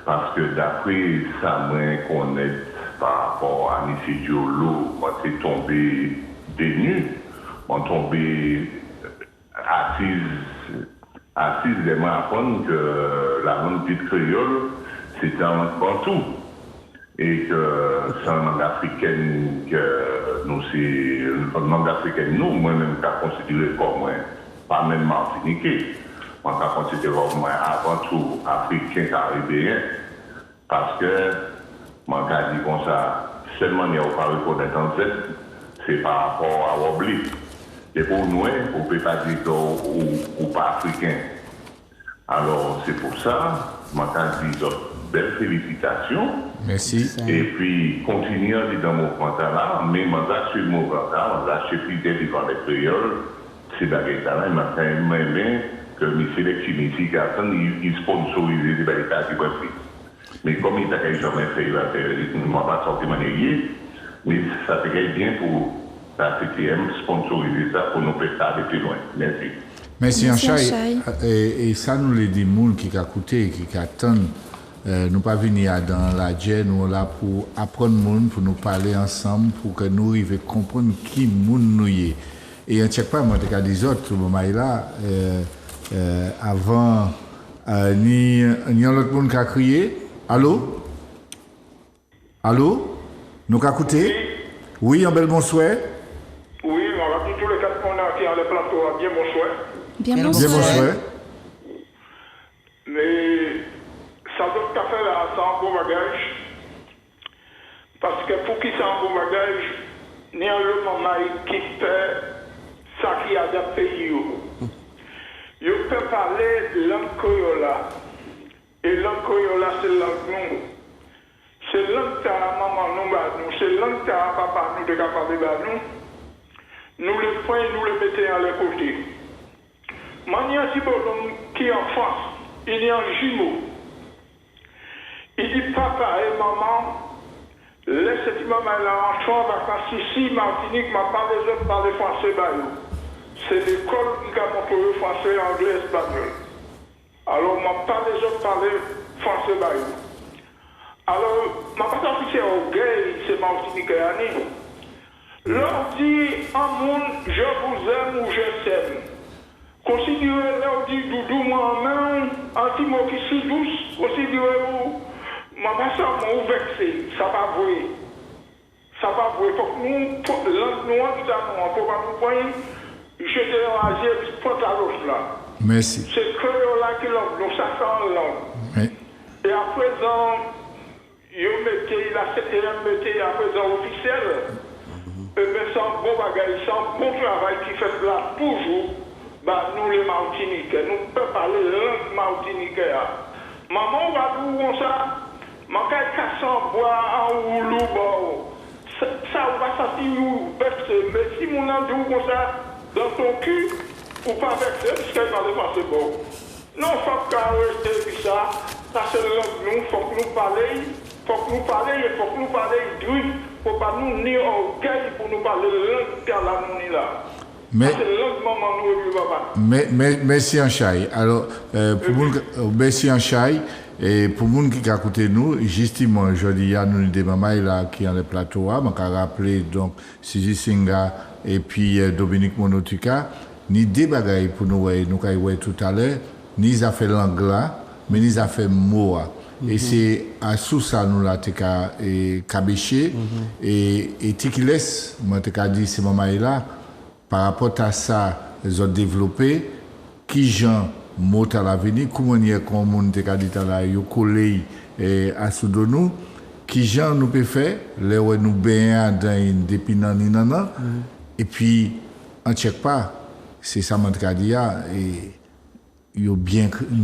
[SPEAKER 10] parce que d'après ça, moi, connaît par rapport à M. Diolo, moi, c'est tombé dénu, moi, tombé assise assise, j'aimerais apprendre que la langue dite créole, c'était un langue bantou. Et que c'est une langue africaine que nous, c'est une langue africaine, nous, moi-même, qu'à considérer comme moi, pas même martiniquais. Moi, qu'à considérer comme moi avant tout africain, caribéen. Parce que, moi, qu'à dire comme ça, seulement il n'y a pas reconnaître en fait, c'est par rapport à l'oubli. Et pour nous, on ne peut pas dire ou pas africain. Alors, c'est pour ça, moi, qu'à dire belle félicitations.
[SPEAKER 1] Merci.
[SPEAKER 10] Et puis, continuer dans mon mouvement là, mais je suis le mouvement là, je suis fidèle devant les créoles, c'est baguette là, il m'a aimé que M. Lexi il sponsorise des baguettes qui vont faire. Mais comme il n'a jamais fait, il ne m'a pas sorti manier, mais ça serait bien pour la CTM sponsoriser ça pour nous faire aller plus loin. Merci.
[SPEAKER 1] Merci, Anchaï. Et ça, nous les dit, gens qui ont écouté, qui attendent. Nous pas venir dans la gêne, nous là pour apprendre monde, pour nous parler ensemble, pour que nous arrivions à comprendre qui monde nous est. Et on ne check pas, moi, des autres, là, avant, ni un autre monde qui a crié. Allô? Allô? Nous avons écouté? Oui, un bel bonsoir.
[SPEAKER 11] Oui, on va dire tous les quatre qu'on a qui ont le plateau, bien bonsoir.
[SPEAKER 4] Bien bonsoir.
[SPEAKER 11] Mais ça doit tout à fait là, c'est un bon bagage. Parce que pour qui c'est un bon bagage, il y a le moment qui fait ça qui adapte pays. Il peut parler de langue créole. Et langue créole, c'est langue nous. C'est langue que maman nous, c'est langue que papa nous de parler nous. Nous le prenons, nous le mettons à leur côté. Mania si bon qui est en France, il y a un jumeau. Il dit papa et maman, laisse cette maman là en chambre à vacances ici, Martinique, m'a pas les autres parler français baillot. C'est l'école qui a montré français, anglais, espagnol. Alors, m'a pas les autres parler français baillot. Alors, m'a pas sorti au gay, c'est Martinique et Annie. Leur dit en monde, je vous aime ou je t'aime. Considérez leur dit doudou moi en main, anti-mot qui si douce, considérez-vous. Ma personne m'a vexé, ça va vrai. Ça va vrai. Faut que nous, nous, faut pas nous prendre, jeter l'enragé, puis prendre la roche là.
[SPEAKER 1] Merci.
[SPEAKER 11] C'est créole là qui l'ont, nous, ça fait en langue.
[SPEAKER 1] Oui.
[SPEAKER 11] Et à présent, ils mettaient, la CTM mettait à présent officiel. Et bien, c'est un bon bagage, c'est un bon travail qui fait là toujours. Bah, nous les Martiniquais, nous pouvons parler langue Martiniquais. Maman, on va dire comme ça. Manquer casse en bois en roulou, ça va sortir vexé. Mais si mon a dit comme ça, dans ton cul, ou pas vexé, parce qu'elle va passer bon. Non, il faut qu'on reste comme ça c'est nous, il faut que nous parlions, il faut que nous parlions dur, il ne faut pas nous ni orgueil pour nous parler de langue car la nous là.
[SPEAKER 1] Mais merci Anchaï. Alors, merci Anchaï. Et pour les gens qui ont écouté nous, justement, aujourd'hui, il y a des mamans là qui ont le plateau. Je vais rappeler donc Sisi Singa et puis Dominique Monotuka. Ni des bagailles pour nous avons tout à l'heure, ni ils ont fait langue là, mais ils ont fait mot. Et c'est à sous ça nous là et cabéché et Tikiles, moi t'ai dit ces mamans là par rapport à ça ils ont développé qui gens mot à l'avenir comment y est comme on t'ai dit là yo collé à sous de nous qui gens nous peut faire les où nous baigner dans depuis nanana et puis on check pas c'est ça moi t'ai dit et nous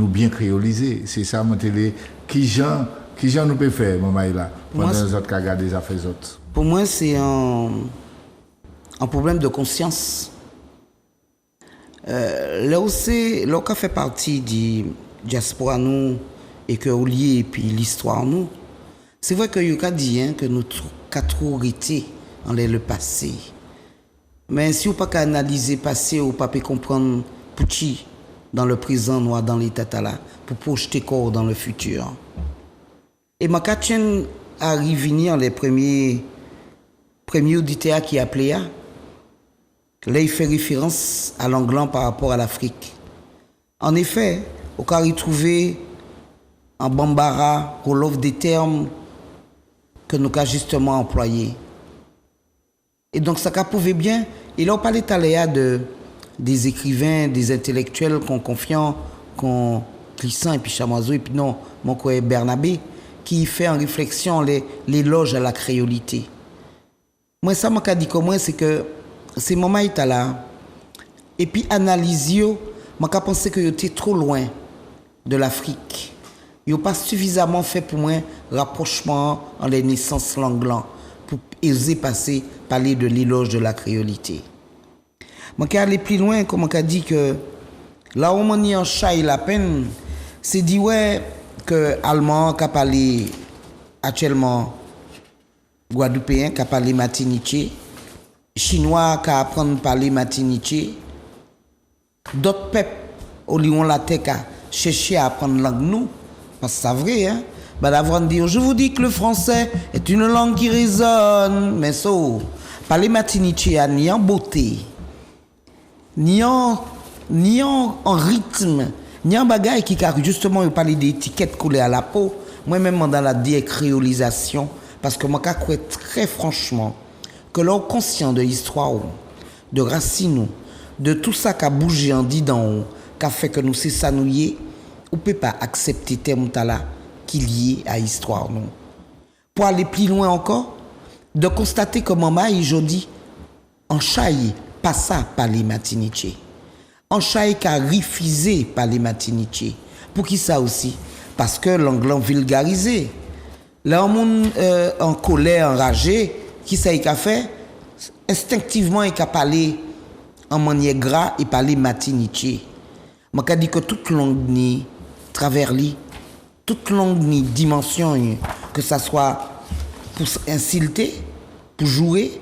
[SPEAKER 1] bien créolisé c'est ça moi qui gens nous peut faire maman là pendant les autres qui regardent des affaires autres.
[SPEAKER 2] Pour moi c'est un problème de conscience. Là aussi là qu'on fait partie du diaspora nous et que au lié et puis l'histoire nous c'est vrai que il y a dit que nous trop hérité en le passé mais si on pas analyser passé ou pas comprendre petit dans le présent noir dans l'état là pour projeter corps dans le futur et ma Katchen arrive venir les premiers auditeurs qui appelaient là il fait référence à l'anglais par rapport à l'Afrique En effet, on peut retrouver en Bambara, Wolof des termes que nous avons justement employés. Et donc, ça prouve bien. Et là, on parlait tout à l'heure des écrivains, des intellectuels qu'on confiant, qu'on Clisson et puis Chamoiseau, et puis non, mon collègue Bernabé, qui fait en réflexion l'éloge à la créolité. Moi, ça m'a dit comment c'est que ces moments étaient là. Et puis, analyse, moi, je pensé que j'étais trop loin de l'Afrique. Ils n'ont pas suffisamment fait pour moi rapprochement en les naissances langlands pour oser passer, parler de l'éloge de la créolité. Moi, je aller plus loin, comme on a dit que là où on y en chaille la peine, c'est dit ouais que Allemand qui a parlé actuellement Guadeloupéen qui a parlé Martiniquais, Chinois qui a appris à parler Martiniquais, d'autres peuples au Lyon la terre qui a cherché à apprendre langue nous, parce que c'est vrai, hein. Je vous dis que le français est une langue qui résonne, mais ça, parler Martiniquais ni en beauté, ni en rythme, ni en bagaille qui a justement parlé d'étiquettes collées à la peau. Moi-même, dans la décréolisation, parce que moi, je crois très franchement que l'on est conscient de l'histoire, de racines, de tout ça qui a bougé en disant, qui a fait que nous c'est ça nous y est, on ne peut pas accepter terme là qui lié à l'histoire. Non. Pour aller plus loin encore, de constater comment je dis, en chaille, pas ça par les Martiniquais. En chaille qui a refusé par les Martiniquais. Pour qui ça aussi? Parce que l'anglais vulgarisé. Là, on en colère, enragé, qui ça a fait? Instinctivement, il a parlé en manière gras et parlé Martiniquais. Je dis que toute langue ni travers li, toute langue ni dimension, que ça soit pour insulter, pour jouer,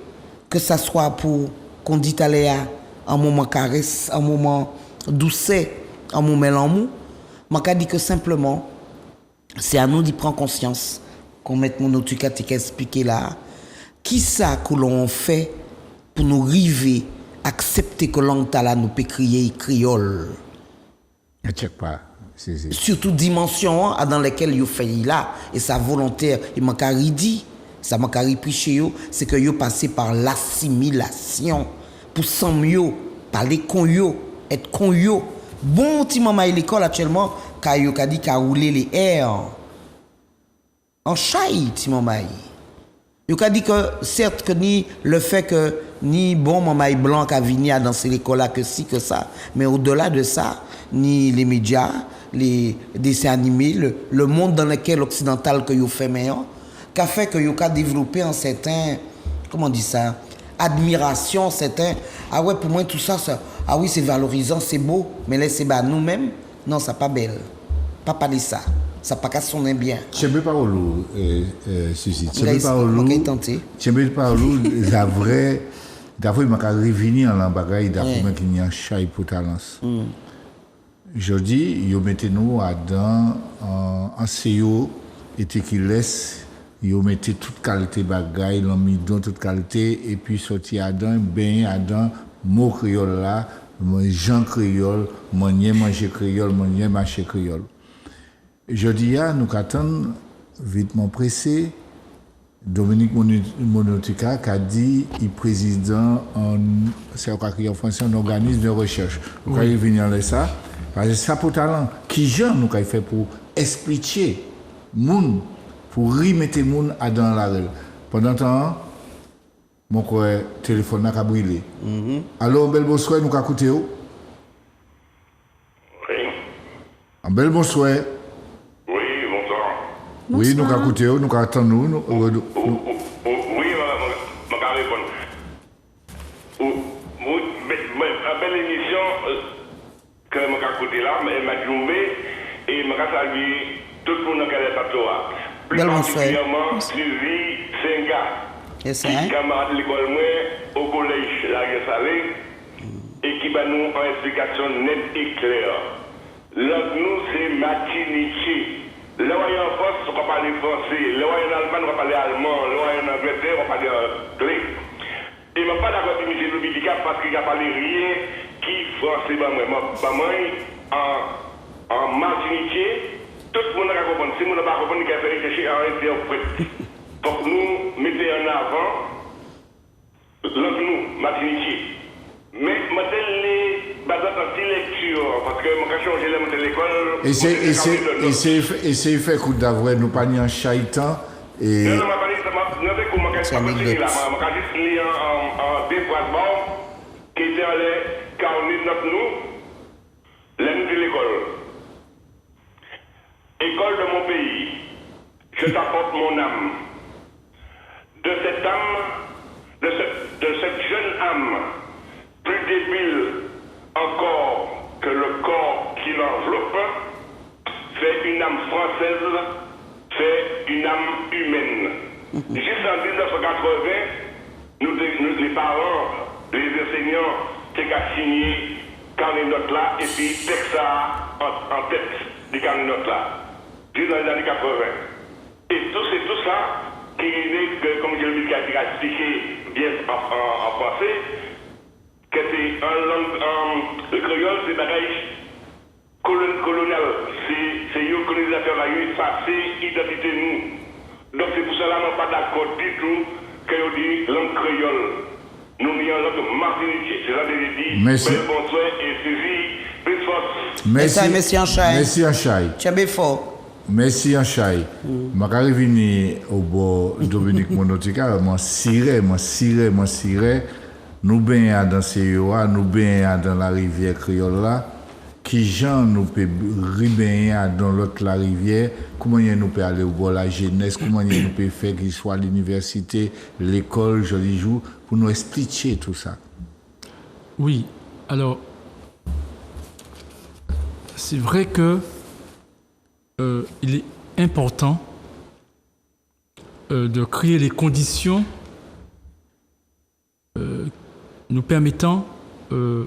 [SPEAKER 2] que ça soit pour qu'on dit à un moment caresse, un moment doucet, un moment l'amour, je dis que simplement, c'est à nous d'y prendre conscience, qu'on mette mon autre expliquer là, qui ça que l'on fait pour nous arriver à accepter que langue là nous peut crier créole.
[SPEAKER 1] Je check pas.
[SPEAKER 2] Surtout dimension dans laquelle vous fait là et sa volontaire et m'a dit ça m'a prêché c'est que vous passez par l'assimilation pour sans mieux parler con yo être con yo bon petit maman à l'école actuellement quand yo a dit qu'a rouler les airs en chaille petit maman yo a dit que certes que ni le fait que ni bon maman blanc qui a venu à danser l'école là que si que ça mais au-delà de ça ni les médias les dessins animés, le monde dans lequel l'occidental que vous faites meilleur, qui a fait que vous avez développé un certain, comment on dit ça, admiration, certain, ah ouais, pour moi tout ça, ah oui, c'est valorisant, c'est beau, mais là, c'est bah, nous-mêmes, non, ça pas belle. Pas parler ça. Ça pas qu'à sonner bien.
[SPEAKER 1] Tchembe Paolo, Suzy, Tchembe Paolo, la vraie, d'après, il m'a revenu en l'embagaille, d'après, qu'il y a un chai pour talence. Je dis, vous mettez nous dans un CEO et qui laisse, vous mettez toute qualité bagaille, l'amidon, toute qualité, et puis sortir à dans, ben à dans, mot créole là, Jean créole, manier manger créole, manier marcher créole. Je dis, nous attendons, vitement pressé, Dominique Monotica qui a dit, il est président c'est en français, un organisme de recherche. Vous voyez venir là ça. Parce que ça pour talent, qui Jean nous a fait pour expliquer moun, pour remettre moun à dans la rue. Pendant temps, mon téléphone n'a qu'à brûler. Alors, bel bonsoir, nous a écouté. Oui. Un bel bonsoir.
[SPEAKER 10] Oui, bonsoir.
[SPEAKER 1] Oui, nous a écouté, nous a attendu. Oui, je vais
[SPEAKER 10] répondre. Une belle émission. Que je vais écouter là, je vais et je vais saluer tout le monde qui est là. Plus particulièrement, Sylvie Senga, qui est camarade de l'école au collège La Salé, et qui va nous une explication nette et claire. Là, nous, c'est Martiniquais. Là où il y a en France, on va parler français. Là où il y a en Allemagne, on va parler allemand. Là où il y a en Angleterre, on va parler anglais. Et je ne suis pas d'accord avec M. Lobidica parce qu'il n'a parlé rien. Qui français, moi,
[SPEAKER 11] en martiniquais, tout le monde a compris. Si on n'a pas compris, il faut réfléchir à un interprète. Donc nous mettons en avant nous, martiniquais. Mais modèle les bases en lecture, parce que moi quand je suis à l'école...
[SPEAKER 1] Et c'est fait coup d'avoir nous pas en chaïtan et...
[SPEAKER 11] Non, moi quand je suis là, moi quand je suis en déplacement, qui était en les carnets de nous, l'année de l'école. École de mon pays, je t'apporte mon âme. De cette âme, de cette jeune âme, plus débile encore que le corps qui l'enveloppe, fait une âme française, fait une âme humaine. Juste en 1980, nous les parents, les enseignants, c'est qu'à signer carnet notes là, et puis texte ça en tête du carnet notes là. Juste dans les années 80. Et c'est tout ça qui est né, comme je l'ai expliqué bien en français, que c'est le créole, c'est bagage colonial. C'est un colonisateur là, il effacé l'identité nous. Donc c'est pour cela qu'on n'est pas d'accord du tout qu'on dit langue créole. Nous n'y en langue martiniquais. C'est ça que j'ai dit.
[SPEAKER 1] Merci.
[SPEAKER 11] Bonsoir et suivi. Plus force.
[SPEAKER 1] Merci Anchaï. Merci Anchaï.
[SPEAKER 2] Tu es fort.
[SPEAKER 1] Merci Anchaï. Je suis revenu au bord Dominique Monotika. Moi, ciré. Nous baignons dans ces eaux, nous baignons dans la rivière créole là. Qui gens nous peut baigner dans l'autre la rivière? Comment nous peut aller au bord la jeunesse? Comment nous peut faire qu'il soit à l'université, l'école, joli jour, pour nous expliquer tout ça?
[SPEAKER 3] Oui. Alors, c'est vrai que il est important de créer les conditions nous permettant de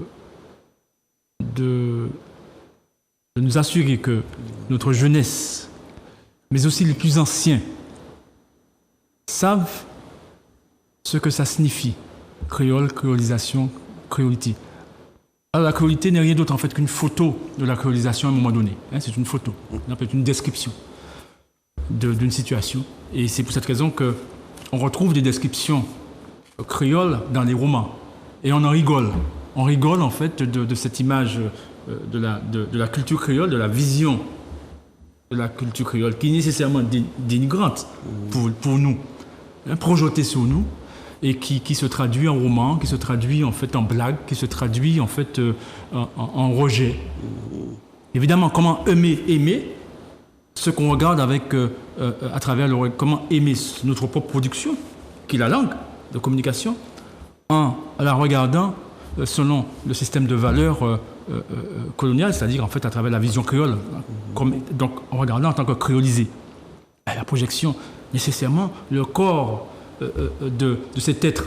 [SPEAKER 3] nous assurer que notre jeunesse, mais aussi les plus anciens, savent ce que ça signifie, créole, créolisation, créolité. Alors la créolité n'est rien d'autre en fait qu'une photo de la créolisation à un moment donné. C'est une photo, ça peut être une description d'une situation. Et c'est pour cette raison qu'on retrouve des descriptions créoles dans les romans. Et on en rigole. On rigole en fait de cette image de la culture créole, de la vision de la culture créole, qui est nécessairement dénigrante pour nous, projetée sur nous, et qui se traduit en roman, qui se traduit en fait en blague, qui se traduit en fait en rejet. Évidemment, comment aimer ce qu'on regarde à travers comment aimer notre propre production, qui est la langue de communication, en la regardant selon le système de valeurs colonial, c'est-à-dire en fait à travers la vision créole, donc en regardant en tant que créolisé. La projection, nécessairement, le corps de cet être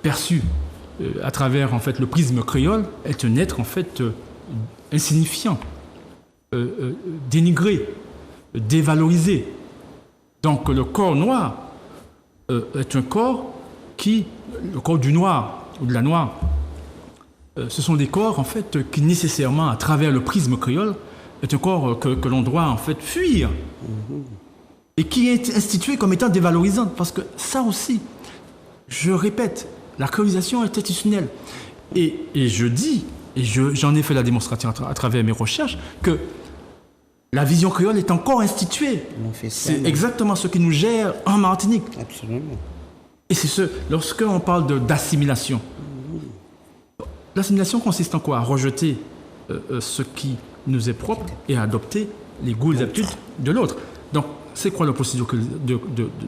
[SPEAKER 3] perçu à travers en fait le prisme créole est un être en fait insignifiant, dénigré, dévalorisé. Donc le corps noir est un corps le corps du noir ou de la noire, ce sont des corps en fait qui nécessairement, à travers le prisme créole, est un corps que l'on doit en fait fuir et qui est institué comme étant dévalorisant, parce que ça aussi, je répète, la créolisation est institutionnelle. Et je dis, et j'en ai fait la démonstration à travers mes recherches, que la vision créole est encore instituée. C'est exactement ce qui nous gère en Martinique.
[SPEAKER 2] Absolument.
[SPEAKER 3] Et c'est lorsqu'on parle d'assimilation. L'assimilation consiste en quoi? À rejeter ce qui nous est propre et à adopter les goûts et les habitudes de l'autre. Donc, c'est quoi le procédure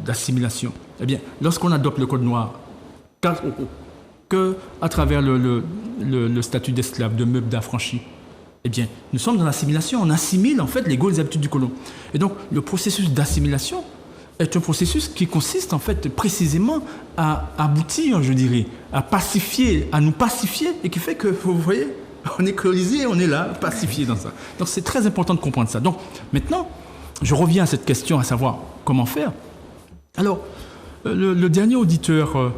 [SPEAKER 3] d'assimilation? Eh bien, lorsqu'on adopte le code noir, que à travers le statut d'esclave, de meuble d'affranchi, eh bien, nous sommes dans l'assimilation. On assimile en fait les goûts et les habitudes du colon. Et donc, le processus d'assimilation est un processus qui consiste en fait précisément à aboutir, je dirais, à nous pacifier, et qui fait que, vous voyez, on est créolisé, on est là, pacifié dans ça. Donc c'est très important de comprendre ça. Donc maintenant, je reviens à cette question, à savoir comment faire. Alors, le dernier auditeur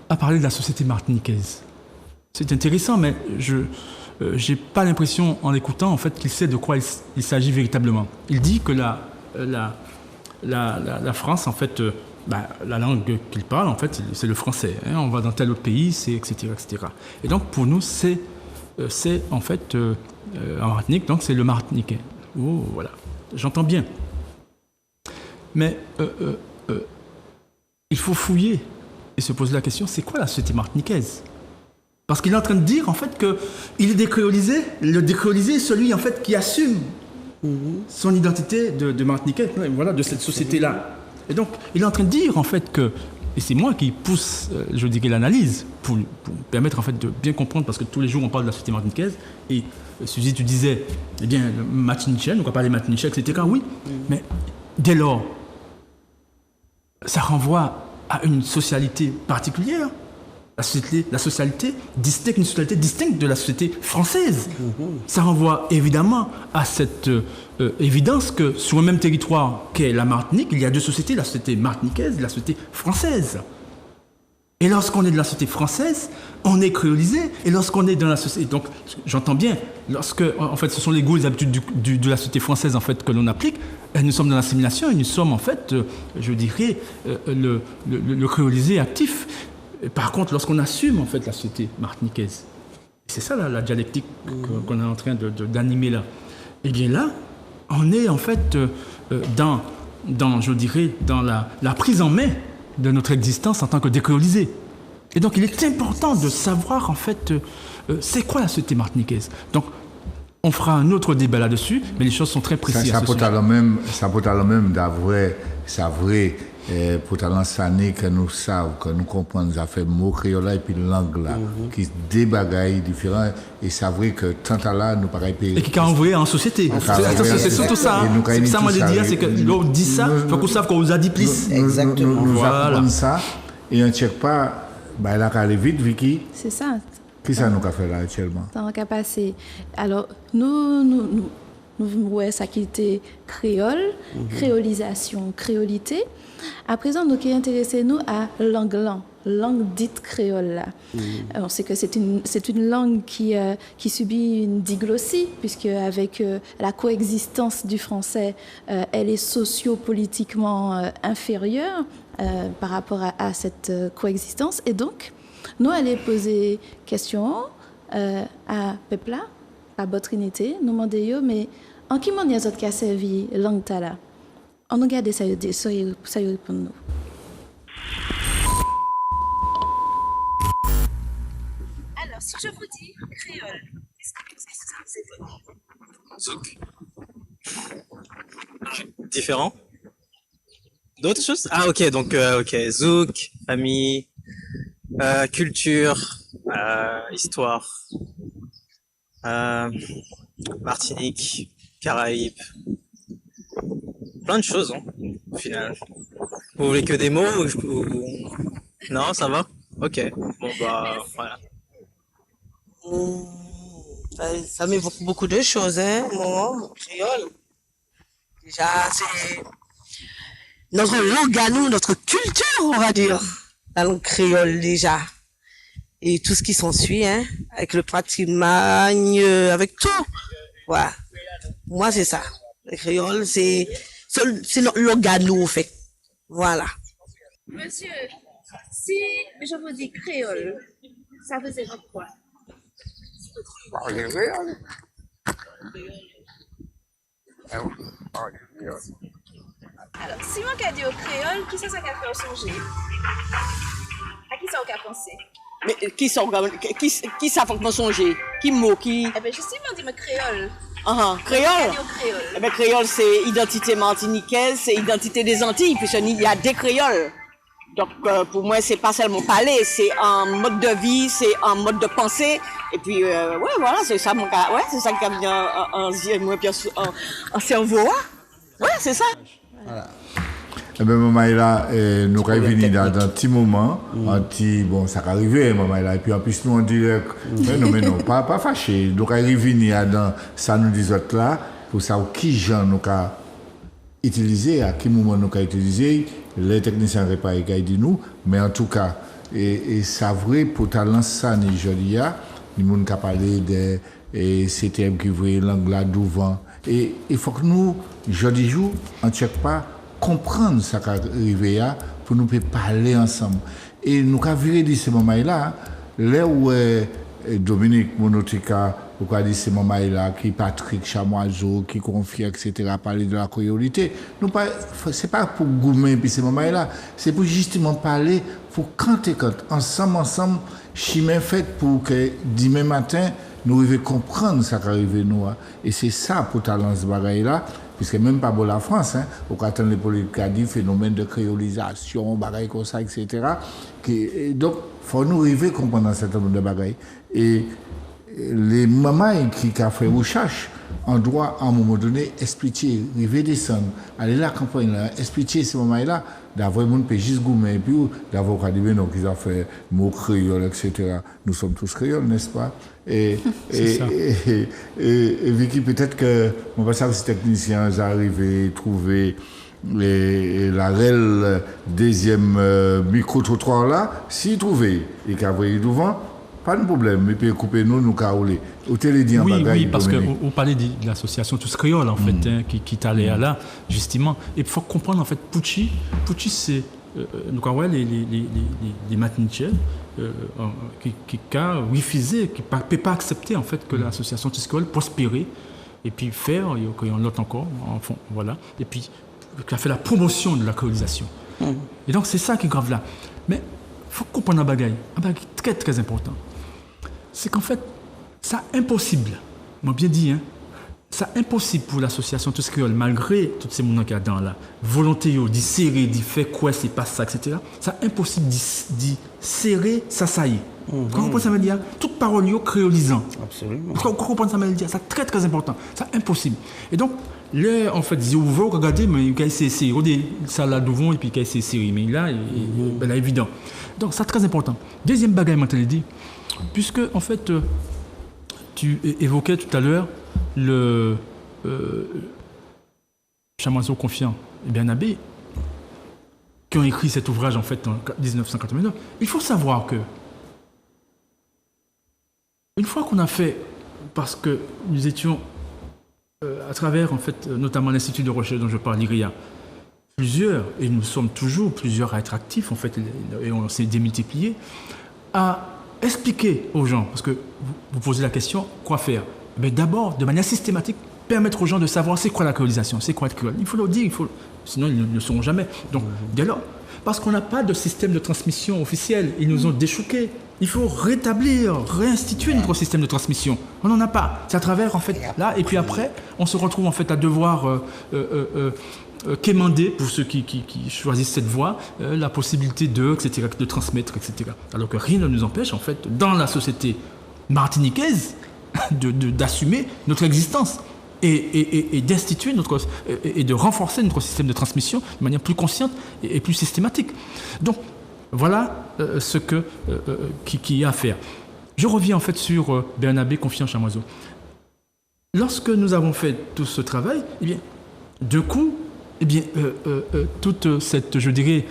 [SPEAKER 3] a parlé de la société martiniquaise. C'est intéressant, mais j'ai pas l'impression, en l'écoutant, en fait, qu'il sait de quoi il s'agit véritablement. Il dit que la France, en fait, la langue qu'il parle, en fait, c'est le français. Hein. On va dans tel autre pays, c'est etc., etc. Et donc, pour nous, c'est en fait, en Martinique, donc c'est le martiniquais. Oh, voilà. J'entends bien. Mais il faut fouiller et se poser la question, c'est quoi la société martiniquaise? Parce qu'il est en train de dire, en fait, qu'il est décréolisé. Le décréolisé est celui, en fait, qui assume son identité de martiniquais, voilà, de cette société-là. Et donc, il est en train de dire, en fait, que... Et c'est moi qui pousse, je dirais, l'analyse pour permettre, en fait, de bien comprendre, parce que tous les jours, on parle de la société martiniquaise. Et, Suzy, tu disais, eh bien, le martiniquais, on va parler martiniquais, etc. Oui, mais dès lors, ça renvoie à une socialité particulière. La socialité distincte, une société distincte de la société française. Ça renvoie évidemment à cette évidence que sur le même territoire qu'est la Martinique, il y a deux sociétés, la société martiniquaise et la société française. Et lorsqu'on est de la société française, on est créolisé. Et lorsqu'on est dans la société... Donc, j'entends bien, lorsque, en fait, ce sont les goûts et les habitudes de la société française, en fait, que l'on applique, nous sommes dans l'assimilation et nous sommes, en fait, je dirais, le créolisé actif. Par contre, lorsqu'on assume, en fait, la société martiniquaise, c'est ça, la dialectique qu'on est en train d'animer là, eh bien là, on est, en fait, dans je dirais, dans la prise en main de notre existence en tant que décréolisé. Et donc, il est important de savoir, en fait, c'est quoi la société martiniquaise. Donc, on fera un autre débat là-dessus, mais les choses sont très précises.
[SPEAKER 1] Ça peut être le même d'avoir, c'est vrai, pour l'enseigner que nous savons, que nous comprenons, nous avons fait mot créole et puis langue là, qui débagaille différents, et c'est vrai que tant à là, nous pareil pays.
[SPEAKER 3] Et qui a envoyé en société. C'est surtout ça. C'est ça, moi, je dis, c'est que l'on dit ça, il faut qu'on save qu'on vous a dit plus.
[SPEAKER 2] Exactement.
[SPEAKER 1] Nous apprenons ça, et on ne check pas, il a qu'à aller vite, Vicky.
[SPEAKER 4] C'est ça.
[SPEAKER 1] Qu'est-ce que nous avons fait là actuellement?
[SPEAKER 4] Tant qu'à passer. Alors, nous voyons ça qui était créole, créolisation, créolité. À présent, nous qui intéressons à langue dite créole. Là. On sait que c'est une langue qui subit une diglossie, puisque avec la coexistence du français, elle est socio-politiquement inférieure par rapport à cette coexistence. Et donc, nous allons poser question à Pepla, à Botrinité, nous demandons, mais en qui monde y a qui a servi langue tala? On nous garde ça pour nous.
[SPEAKER 5] Alors, si je vous dis créole, qu'est-ce que c'est votre
[SPEAKER 6] Zouk. Différent. D'autres choses? Ah, ok, donc, Zouk, famille, culture, histoire, Martinique, Caraïbes. Plein de choses, hein, au final. Vous voulez que des mots Non, ça va? Ok. Bon, voilà.
[SPEAKER 7] Ça m'évoque beaucoup de choses, hein, mon créole. Déjà, c'est notre langue à nous, notre culture, on va dire. La langue créole, déjà. Et tout ce qui s'ensuit, hein, avec le patrimoine, avec tout. Voilà. Moi, c'est ça. Le créole, c'est notre langue à nous, en fait. Voilà.
[SPEAKER 5] Monsieur, si je vous dis créole, ça vous évoque quoi? Alors, si on a dit au créole, qui ça qu'a fait songer? À qui ça qu'a pensé?
[SPEAKER 7] Mais qui ça fait songer? Qui mot? Qui?
[SPEAKER 5] Eh bien, justement, on dit créole.
[SPEAKER 7] Créole. Eh bien, créole, c'est identité martiniquaise, c'est identité des Antilles, puisqu'il y a des créoles. Donc, pour moi, c'est pas seulement parler, c'est un mode de vie, c'est un mode de pensée. Et puis, ouais, voilà, c'est ça c'est ça qui a bien un cerveau. Ouais, c'est ça.
[SPEAKER 1] Voilà. Eh bien, maman est là, nous allons venir dans un petit moment, bon, ça va arriver, maman est là, et puis en plus, nous, on dirait, mais non, pas fâché. Donc, nous allons venir dans ça, nous disons là, pour savoir qui genre nous avons utilisé, à quel moment nous avons utilisé, les techniciens réparés qui dit nous, mais en tout cas, et c'est vrai, pour talent ça, Nigeria, nous avons parlé et c'était qui voyait langue là devant. Et il faut que nous, jeudi jour, en check pas, comprendre ce qui est arrivé là, pour nous parler ensemble. Et nous avons vu ce moment-là, là où Dominique Monotika, ou quoi dit ce moment-là, qui Patrick Chamoiseau, qui confie, etc., parler de la créolité. C'est pas pour goumer, puis ce moment-là, c'est pour justement parler, pour quand ensemble, chemin fait pour que demain matin, nous arrivions à comprendre ce qui arrive nous. Et c'est ça pour talent ce bagaille-là, puisque même pas pour la France, hein, au cas où les politiques ont dit phénomène de créolisation, bagaille comme ça, etc. Donc, il faut nous arriver à comprendre un certain nombre de bagailles. Et les mamans qui ont fait recherche, on doit à un moment donné expliquer, arriver descendre, aller la campagne là, expliquer ces moments-là, d'avoir mon pays juste gourmet, et puis d'avoir des gens qui ont fait mots créoles, etc. Nous sommes tous créoles, n'est-ce pas? Et Vicky, peut-être que mon passage technicien est arrivé à trouver la réelle deuxième micro-trottoir là, s'il trouvait et qu'il avait devant, pas de problème, mais puis couper nous caouler.
[SPEAKER 3] Oui, parce que vous parlez de l'association Tous Créoles, en fait, hein, qui est allée là, justement. Et il faut comprendre, en fait, Pucci c'est les Matinichels qui ont refusé, qui ne peuvent pas accepter, en fait, que l'association Tous Créoles prospère et puis faire, qu'il y en a l'autre encore, en fond, voilà. Et puis, qui a fait la promotion de la créolisation. Et donc, c'est ça qui est grave là. Mais il faut comprendre un bagage très, très important. C'est qu'en fait, c'est impossible, moi bien dit, hein, c'est impossible pour l'association Tous Créoles, malgré tous ces moments qu'il y a dans la volonté d'y serrer, d'y faire quoi, c'est pas ça, etc. C'est impossible d'y serrer, ça y est. Vous comprenez ça veut dire? Toute parole créolisant.
[SPEAKER 2] Absolument.
[SPEAKER 3] Vous comprenez ça veut dire? C'est très très important. C'est impossible. Et donc, là, en fait, ils ouvrent, regardez, mais il y a essayé, ça là devant, et puis il y a essayé, mais là, c'est évident. Donc, c'est très important. Deuxième bagage, maintenant, il dit, puisque, en fait, tu évoquais tout à l'heure le Chamoiseau Confiant et Bernabé, qui ont écrit cet ouvrage, en fait, en 1989. Il faut savoir que, une fois qu'on a fait, parce que nous étions à travers, en fait, notamment l'Institut de recherche dont je parle, l'IRIA, plusieurs, et nous sommes toujours plusieurs à être actifs, en fait, et on s'est démultiplié, à expliquer aux gens, parce que vous posez la question, quoi faire? Mais d'abord, de manière systématique, permettre aux gens de savoir c'est quoi la créolisation, c'est quoi être créole. Il faut le dire, sinon ils ne le sauront jamais. Donc, dialogue. Parce qu'on n'a pas de système de transmission officiel, ils nous ont déchouqués. Il faut rétablir, réinstituer notre système de transmission. On n'en a pas. C'est à travers, en fait, là, et puis après, on se retrouve, en fait, à devoir quémander, pour ceux qui choisissent cette voie, la possibilité etc., de transmettre, etc. Alors que rien ne nous empêche, en fait, dans la société martiniquaise, d'assumer notre existence et d'instituer et de renforcer notre système de transmission de manière plus consciente et plus systématique. Donc, voilà ce qu'il y a à faire. Je reviens en fait sur Bernabé Confiant Chamoiseau. Lorsque nous avons fait tout ce travail, eh bien, de coup, eh bien, toute cette, je dirais,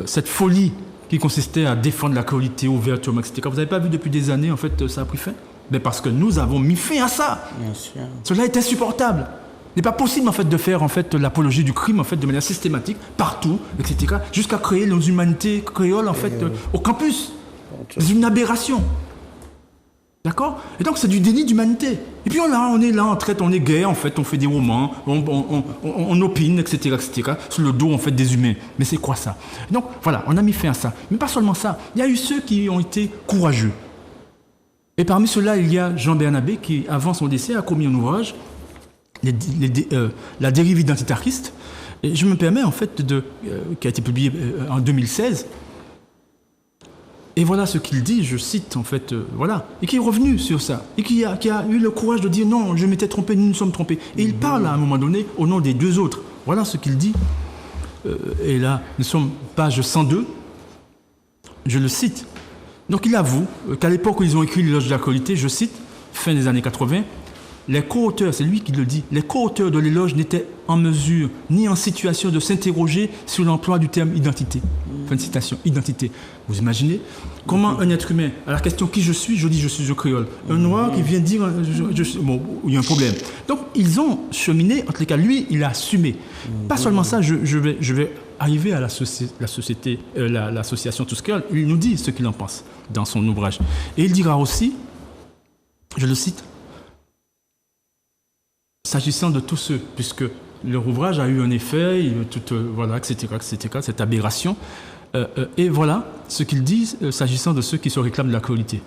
[SPEAKER 3] cette folie qui consistait à défendre la créolité ouverte, etc. Vous n'avez pas vu depuis des années, en fait, ça a pris fin? Mais parce que nous avons mis fin à ça.
[SPEAKER 2] Bien sûr.
[SPEAKER 3] Cela est insupportable. Il n'est pas possible, en fait, de faire, en fait, l'apologie du crime, en fait, de manière systématique, partout, etc., jusqu'à créer nos humanités créoles, en fait, au campus. C'est une aberration. D'accord? Et donc, c'est du déni d'humanité. Et puis, on est là, on traite, on est gay, en fait, on fait des romans, on opine, etc., sur le dos, en fait, des humains. Mais c'est quoi ça? Donc, voilà, on a mis fin à ça. Mais pas seulement ça. Il y a eu ceux qui ont été courageux. Et parmi ceux-là, il y a Jean Bernabé qui, avant son décès, a commis un ouvrage, La dérive identitariste. Et je me permets, en fait, qui a été publié en 2016. Et voilà ce qu'il dit, je cite, en fait, voilà. Et qui est revenu sur ça. Et qui a eu le courage de dire non, je m'étais trompé, nous nous sommes trompés. Et il parle à un moment donné au nom des deux autres. Voilà ce qu'il dit. Et là, nous sommes page 102. Je le cite. Donc il avoue qu'à l'époque où ils ont écrit l'éloge de la créolité, je cite, fin des années 80, les co-auteurs, c'est lui qui le dit, les co-auteurs de l'éloge n'étaient en mesure ni en situation de s'interroger sur l'emploi du terme identité. Fin de citation, identité. Vous imaginez comment un être humain, à la question qui je suis, je dis je suis un créole. Un noir qui vient dire je suis. Bon, il y a un problème. Donc ils ont cheminé, en tous les cas, lui, il a assumé. Pas seulement ça, je vais arriver à l'association Tous Créoles. Il nous dit ce qu'il en pense dans son ouvrage. Et il dira aussi, je le cite, s'agissant de tous ceux, puisque leur ouvrage a eu un effet, voilà, etc., cette aberration. Et voilà ce qu'il dit s'agissant de ceux qui se réclament de la créolité.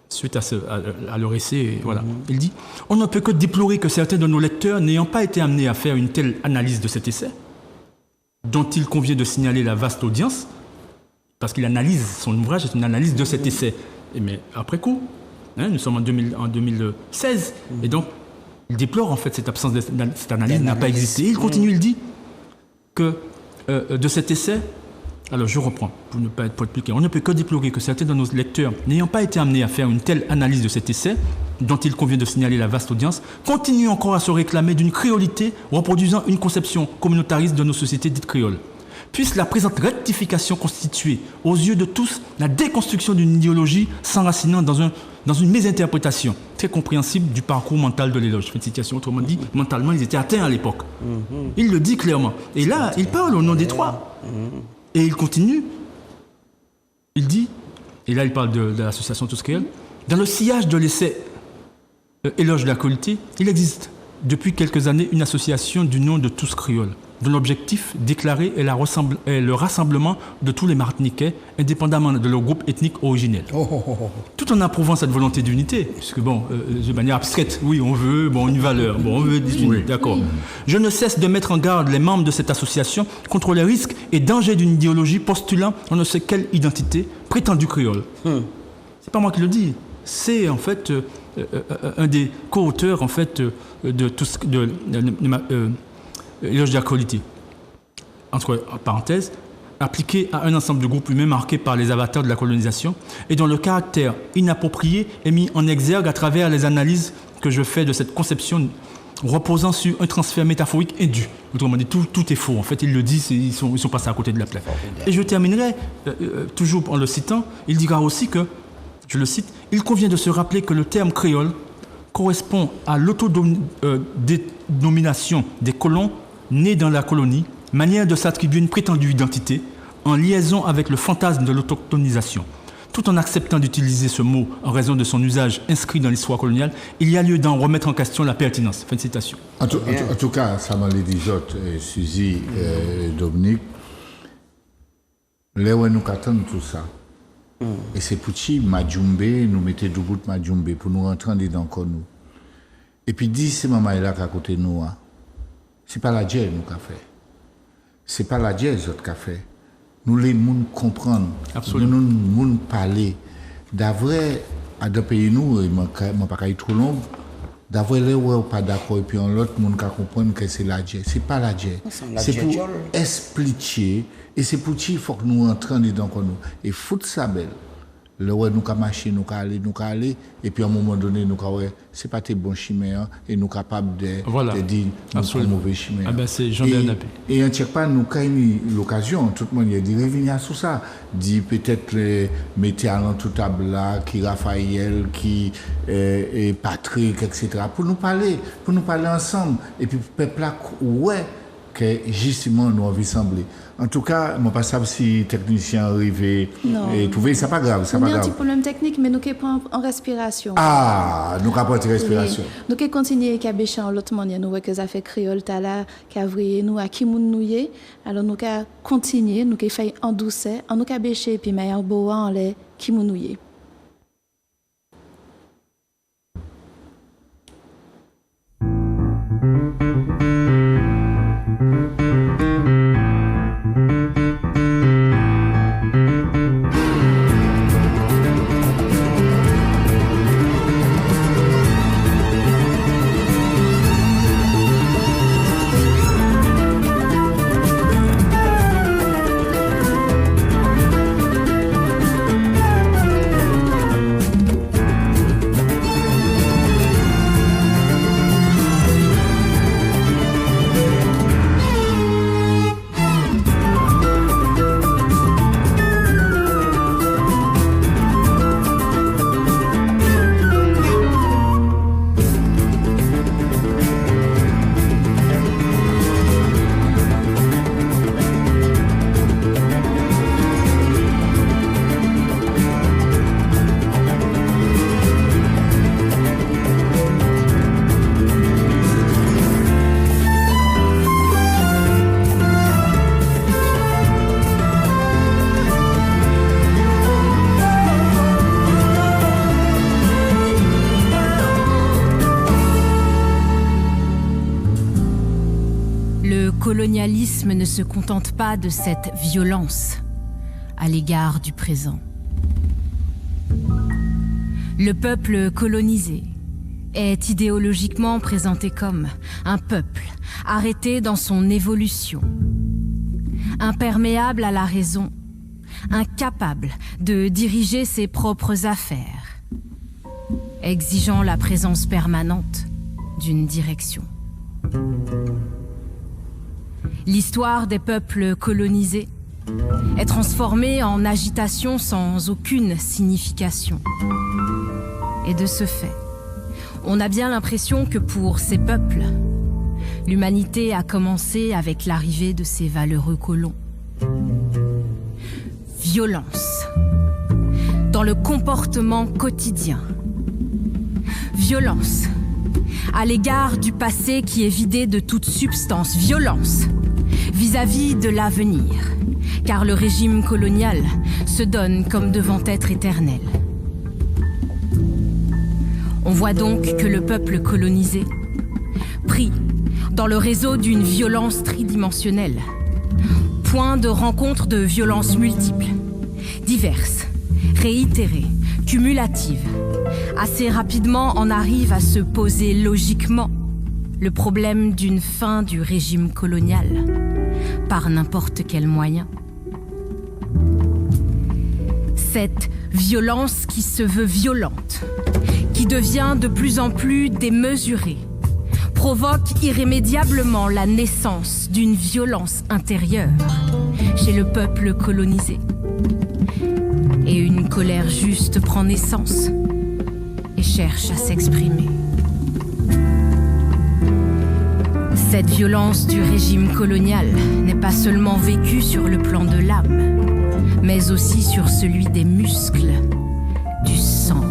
[SPEAKER 3] Suite à leur essai, voilà. Il dit « On ne peut que déplorer que certains de nos lecteurs n'ayant pas été amenés à faire une telle analyse de cet essai, dont il convient de signaler la vaste audience, parce qu'il analyse, son ouvrage est une analyse de cet essai. Mais après coup, nous sommes en 2016, et donc il déplore en fait cette absence de cette analyse n'a pas existé. Il continue, il dit que de cet essai, alors je reprends pour ne pas être plus clair, on ne peut que déplorer que certains de nos lecteurs n'ayant pas été amenés à faire une telle analyse de cet essai, dont il convient de signaler la vaste audience, continuent encore à se réclamer d'une créolité reproduisant une conception communautariste de nos sociétés dites créoles. Puisse la présente rectification constituer, aux yeux de tous, la déconstruction d'une idéologie s'enracinant dans une mésinterprétation très compréhensible du parcours mental de l'éloge. Fin de citation, autrement dit, mentalement, ils étaient atteints à l'époque. Il le dit clairement. Et là, il parle au nom des trois. Et il continue. Il dit, et là il parle de l'association Tous Créoles, dans le sillage de l'essai Éloge de la créolité, il existe depuis quelques années une association du nom de Tous Créoles, dont l'objectif déclaré est le rassemblement de tous les Martiniquais, indépendamment de leur groupe ethnique originel. Tout en approuvant cette volonté d'unité, puisque de manière abstraite, oui, on veut une valeur, on veut des unités, d'accord. Je ne cesse de mettre en garde les membres de cette association contre les risques et dangers d'une idéologie postulant on ne sait quelle identité prétendue créole. C'est pas moi qui le dis, c'est en fait un des co-auteurs en fait de l'éloge de la créolité, entre parenthèses, appliqué à un ensemble de groupes humains marqués par les avatars de la colonisation et dont le caractère inapproprié est mis en exergue à travers les analyses que je fais de cette conception reposant sur un transfert métaphorique indu. Autrement dit, tout est faux. En fait, il le dit, ils sont passés à côté de la plaque. Et je terminerai, toujours en le citant, il dira aussi que, je le cite, « Il convient de se rappeler que le terme créole correspond à l'autodénomination des colons nés dans la colonie, manière de s'attribuer une prétendue identité en liaison avec le fantasme de l'autochtonisation. Tout en acceptant d'utiliser ce mot en raison de son usage inscrit dans l'histoire coloniale, il y a lieu d'en remettre en question la pertinence. » Fin de citation.
[SPEAKER 1] En tout cas, ça m'a dit Suzy, Dominique, là où nous attendons tout ça. Et c'est pour ça Majumbe, nous mettons du bout de Majumbe pour nous rentrer dans le nous. Et puis, dis, c'est maman là qui à côté de nous. C'est pas la dièse nous qui a fait. C'est pas la dièse qui a fait. Nous les gens comprendre. Absolument. Nous gens parler. D'avril, à deux pays, nous, je ne pas trop long. D'avril, les gens pas d'accord. Et puis, l'autre monde qui comprendre que c'est la dièse. C'est pas la dièse. C'est pour expliquer. Et c'est pour ça qu'il faut que nous entrions dans nous. Et foutre ça belle. Là où nous avons marché, nous avons aller. Et puis à un moment donné, nous avons c'est pas tes bons chimères. Et nous sommes capables de dire nos mauvais chimères.
[SPEAKER 3] Ah ben c'est Jean-Bernard Napé.
[SPEAKER 1] Et en tient pas, nous avons eu l'occasion, tout le monde a dit revenir sur ça. Dit peut-être mettez à l'entoutable là, qui Raphaël, qui Patrick, etc. Pour nous parler ensemble. Et puis le peuple là, ouais, que justement nous avons semblé. En tout cas, je ne sais pas si le technicien arrive et trouver, c'est pas grave.
[SPEAKER 4] C'est un petit problème technique, mais nous sommes en respiration.
[SPEAKER 1] Ah, nous avons en respiration.
[SPEAKER 4] Nous allons continuer à bécher en l'autre manière. Nous voyons que ça fait créole, là, qu'avrier, nous, à qui nous nouye. Alors nous allons continuer, nous allons faire en douceur, nous allons bécher, puis meilleur beau en les qui nous nouye.
[SPEAKER 12] Le colonialisme ne se contente pas de cette violence à l'égard du présent. Le peuple colonisé est idéologiquement présenté comme un peuple arrêté dans son évolution, imperméable à la raison, incapable de diriger ses propres affaires, exigeant la présence permanente d'une direction. L'histoire des peuples colonisés est transformée en agitation sans aucune signification. Et de ce fait, on a bien l'impression que pour ces peuples, l'humanité a commencé avec l'arrivée de ces valeureux colons. Violence dans le comportement quotidien. Violence à l'égard du passé qui est vidé de toute substance. Violence vis-à-vis de l'avenir, car le régime colonial se donne comme devant être éternel. On voit donc que le peuple colonisé, pris dans le réseau d'une violence tridimensionnelle, point de rencontre de violences multiples, diverses, réitérées, cumulatives, assez rapidement en arrive à se poser logiquement le problème d'une fin du régime colonial par n'importe quel moyen. Cette violence qui se veut violente, qui devient de plus en plus démesurée, provoque irrémédiablement la naissance d'une violence intérieure chez le peuple colonisé. Et une colère juste prend naissance et cherche à s'exprimer. Cette violence du régime colonial n'est pas seulement vécue sur le plan de l'âme, mais aussi sur celui des muscles, du sang.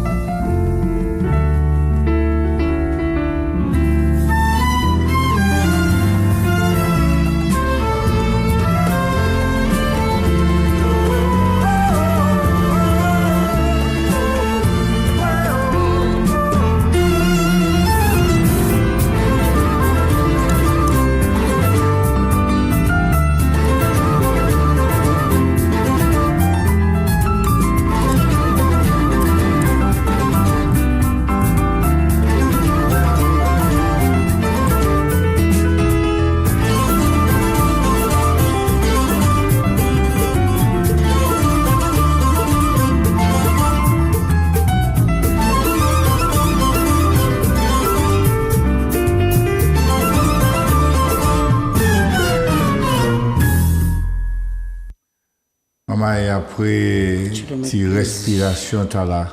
[SPEAKER 1] Et après, petite respiration, t'as là.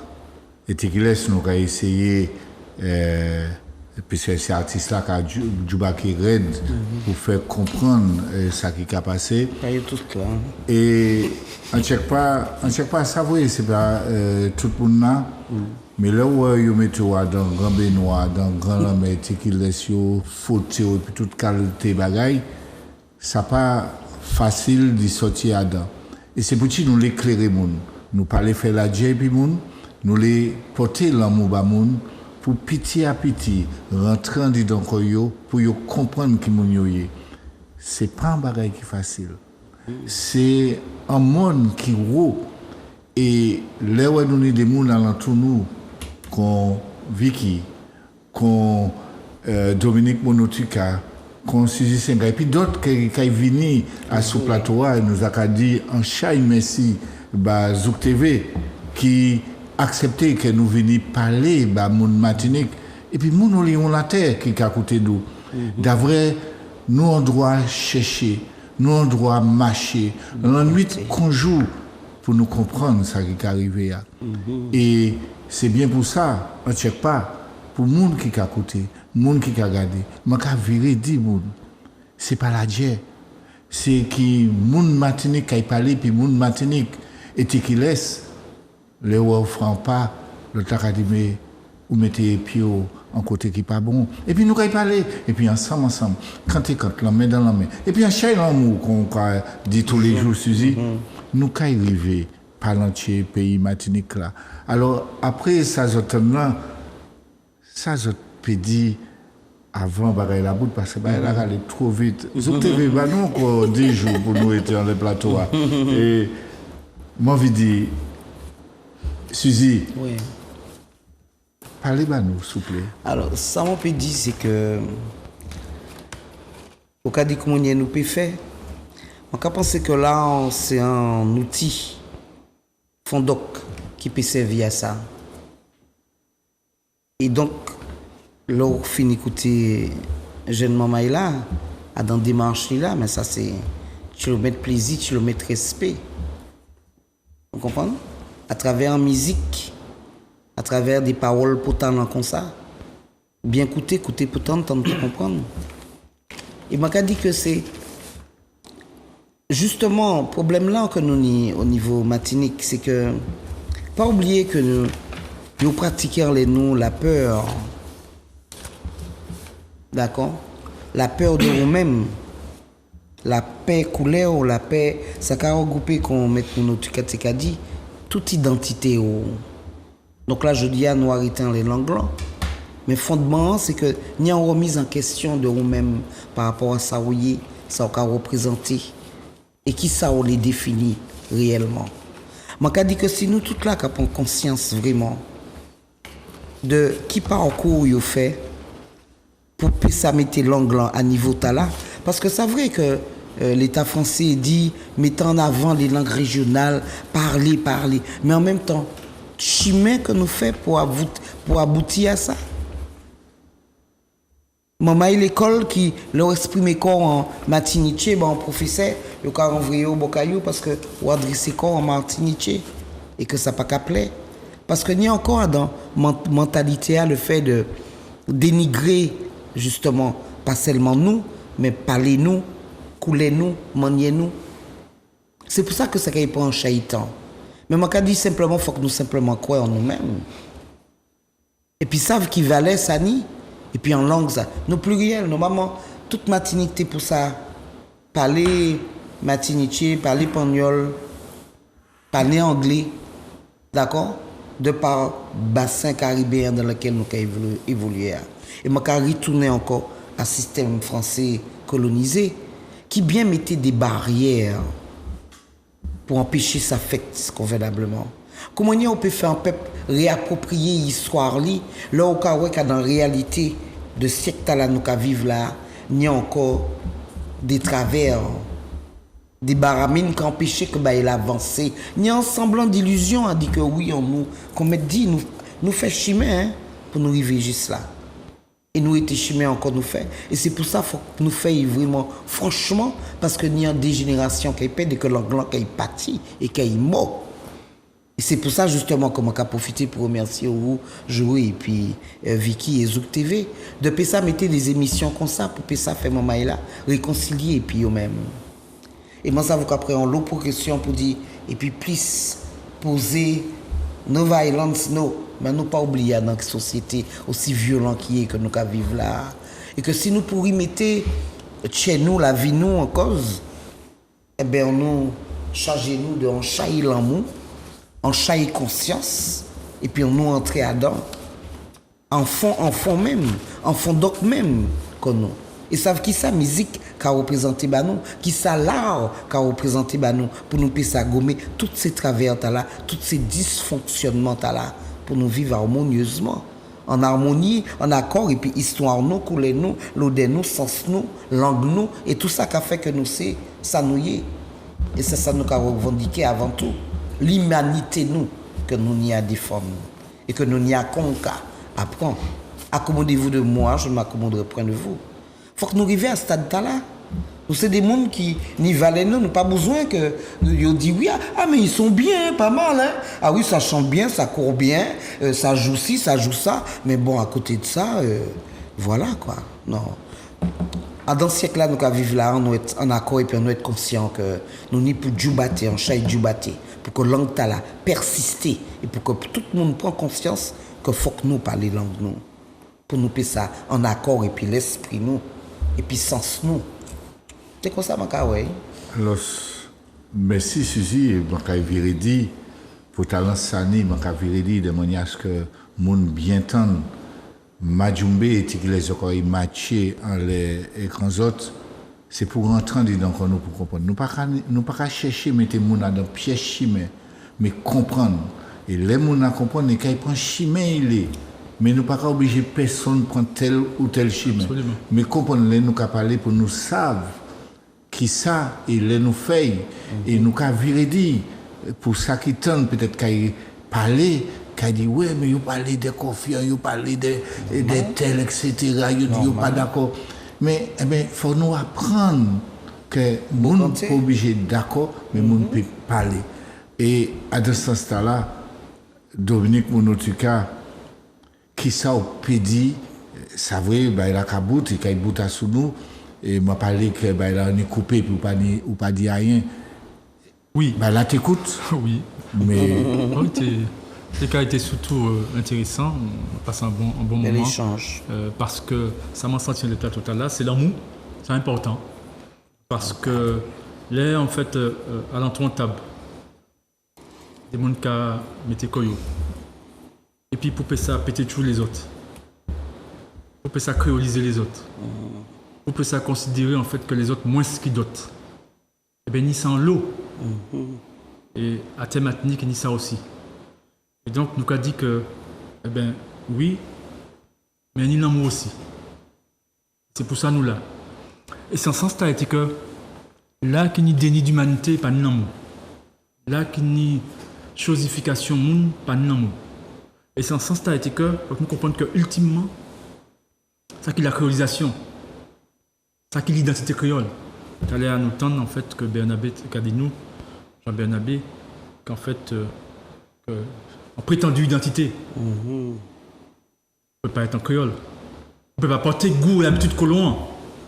[SPEAKER 1] Et tu laisses nous essayer, puisque c'est artiste-là qui a Djouba qui raide pour faire comprendre ce qui a passé. Et on ne check pas ça, c'est pas tout le monde là. Mais là où vous mettez dans le grand baignoire, dans le grand lamé, qui laisse faute et puis toute qualité bagaille, ça pas facile de sortir dedans. Et c'est pour ça que nous l'éclairer, nous parler faire la dieu puis nous les porter l'amour ba pour petit à petit rentrer dans le pour yo comprendre qui moun yo yé. C'est pas un bagage qui est facile. C'est un monde qui gros et là où nous des monde alentour nous comme Vicky, comme Dominique Monotuka, qu'on Suzy Senga et puis d'autres qui viennent à ce plateau et nous a dit en chai merci bah Zouk TV qui accepté que nous venions parler bah mon Martinique et puis nous lions la terre qui a côté nous d'avril nous on doit chercher nous on doit marcher la nuit qu'on joue pour nous comprendre ça qui est arrivé et c'est bien pour ça on ne check pas pour le monde qui est à côté, le monde qui est à regarder. Je vais virer 10 personnes. Ce n'est pas la dieu. C'est qui le monde Martinique qui a parlé, puis le monde Martinique et qui laisse les ne feront pas le académie ou mettez les pieds en côté qui n'est pas bon. Et puis nous allons parler. Et puis ensemble, quand la main dans la main. Et puis en chaque l'amour qu'on dit tous les jours, Suzy, nous allons arriver par l'entier pays Martinique là. Alors après ça, là, ça, je peux dire avant bagaille la bout parce que bagaille là allait trop vite. Zouk TV bah nous encore 10 jours pour nous être dans le plateau. Et moi envie dire Suzy.
[SPEAKER 2] Oui.
[SPEAKER 1] Parlez bah nous s'il vous plaît.
[SPEAKER 2] Alors ça on peut dire c'est que au cas de comment nous peut faire. On peut penser que là c'est un outil fondoc qui peut servir à ça. Et donc là on finit écouter jeune maman là dans démarche là mais ça c'est tu le mets plaisir, tu le mets respect. Vous comprenez? À travers la musique, à travers des paroles potentes comme ça. Bien écouter pour t'entendre, comprendre. Et m'a dit que c'est justement le problème là que nous avons au niveau matinique, c'est que pas oublier que nous pratiquons la peur. D'accord? La peur de nous-mêmes. La paix couleur, la paix, ça a regroupé qu'on met notre dit toute identité. Donc là, je dis à nous arrêter les langues là. Mais fondement, c'est que nous avons remise en question de nous-mêmes par rapport à ça, ça a représenté et qui ça on les définit réellement. Je dis que si nous toutes là qui avons conscience vraiment de qui parcours vous fait pour que ça mette l'angle à niveau là, parce que c'est vrai que l'État français dit mettant en avant les langues régionales, parler, mais en même temps, chemin que nous fait pour aboutir à ça. Maman l'école qui leur exprime corps en matiniché, ben professeur, le cas envoyé au Bocayou parce que ou adresser corps en matiniché et que ça pas qu'appeler parce que n'y a encore dans mentalité le fait de dénigrer justement pas seulement nous mais parler nous, couler nous, manier nous. C'est pour ça que ça n'est pas un chahitan. Mais moi je dis simplement faut que nous simplement croire en nous-mêmes. Et puis savent qui valait ça ni. Et puis en langue, ça, nos pluriels, nos mamans, toute matinité pour ça. Parler matiniché, parler espagnol, parler anglais, d'accord? De par bassin caribéen dans lequel nous avons évolué. Et moi, je retourner encore à un système français colonisé qui bien mettait des barrières pour empêcher ça fait convenablement. Comment on peut faire un peuple réapproprier l'histoire là où dans la réalité de siècle là nous vivons là, il y a encore des travers, des baramines qui empêchent que il avance. Il y a un semblant d'illusion à dire que oui on nous comme dit nous fait chemin pour nous arriver juste là. Et nous était chemin encore nous fait. Et c'est pour ça qu'il faut que nous fassions vraiment franchement parce que il y a des générations qui perdent et que l'anglais qui est parti et qui est mort. Et c'est pour ça justement que je vais profiter pour remercier vous, Jouer et puis Vicky et Zouk TV. Depuis ça, mettez des émissions comme ça pour que ça fait mon maïla, réconcilier et puis eux-mêmes. Et moi, ça vous après en l'eau pour question pour dire, et puis plus poser no violence, no, mais nous pas oublier dans une société aussi violente qui est que nous vivons là. Et que si nous pourrions mettre chez nous la vie nous en cause, eh bien nous charger nous de en chailler l'amour. En chaille conscience et puis on nous entrer dedans en fond même en fond donc même que nous et savent qui ça musique qu'a représenté nous qui ça l'art qu'a représenté nous pour nous ça gommer toutes ces travers là tous ces dysfonctionnements là pour nous vivre harmonieusement en harmonie en accord et puis histoire nous couler nous l'odeur nous sens nous langue nous et tout ça qu'a fait que nous c'est ça nous y est et c'est ça nous qu'a revendiqué avant tout l'humanité nous que nous n'y a défendre et que nous n'y a qu'on apprendre. Accommodez-vous de moi, je m'accommoderai près de vous. Faut que nous arrivions à ce stade-là. Nous c'est des mondes qui n'y valent nous, pas besoin que nous disent oui mais ils sont bien, pas mal hein. Ah oui, ça chante bien, ça court bien, ça joue ci, ça joue ça, mais bon à côté de ça voilà quoi. Non. Dans ce siècle-là, nous vivons là, nous être en accord et puis nous être conscients que nous n'y pour djoubater, en chaille djoubater, pour que langue là persister et pour que tout le monde prenne conscience que faut que nous parler langue nous, pour nous faire ça en accord et puis l'esprit nous et puis sens nous. C'est comme ça, ouais.
[SPEAKER 1] Alors, merci Suzy, je dit pour talent sani, je de manière que monde bien tendre Majumbe et qui les ont matché en les écrans autres, c'est pour rentrer dedans qu'on nous pour comprendre. Nous pas chercher mettre les gens dans piège chimé, mais comprendre. Et les gens comprendre, quand ils prennent chimé, il est. Mais nous pas obligé personne prendre tel ou tel chimé. Mais comprendre, nous qu'à parler pour nous savoir qui ça et les nous fait et nous qu'à virer dire pour ça qui tente peut-être qu'à parler. Qui dit ouais mais vous parlez de confiance, vous parlez de tel etc. Vous dites pas d'accord. Mais faut nous apprendre que monde pas obligé d'accord, mais monde peut parler. Et à ce sens-là, Dominique Monotuka qui ça au pédi, ça vrai il a kabout et qu'il bouta sous nous et m'a parlé que il a est coupé pour pas dire rien.
[SPEAKER 3] Oui.
[SPEAKER 1] Là t'écoutes.
[SPEAKER 3] Oui.
[SPEAKER 1] Mais
[SPEAKER 3] le cas était surtout intéressant, on passe un bon moment.
[SPEAKER 2] L'échange.
[SPEAKER 3] Parce que ça m'a senti le plat total là, c'est l'amour, c'est important. Parce que là, en fait, à l'entour de table, des gens qui mettent koyo. Et puis pour ça, péter tous les autres. Pour ça, créoliser les autres. Pour ça, considérer en fait que les autres moins ce qu'ils d'autres. Et bien, ni ça en l'eau. Et à thématique, ni ça aussi. Et donc, nous avons dit que, oui, mais il y a l'amour aussi. C'est pour ça nous là. Et c'est en ce sens-là que là, qu'il n'y a déni d'humanité, pas de l'amour. Là, qu'il n'y a chosification, pas de l'amour. Et c'est en ce sens-là que nous comprenons que, ultimement, ça qui est la créolisation, ça qui est l'identité créole. Tu allais à nous tendre, en fait, que Bernabé, qu'a dit nous, Jean Bernabé, qu'en fait, en prétendue identité. On ne peut pas être en créole. On ne peut pas porter goût et l'habitude colon.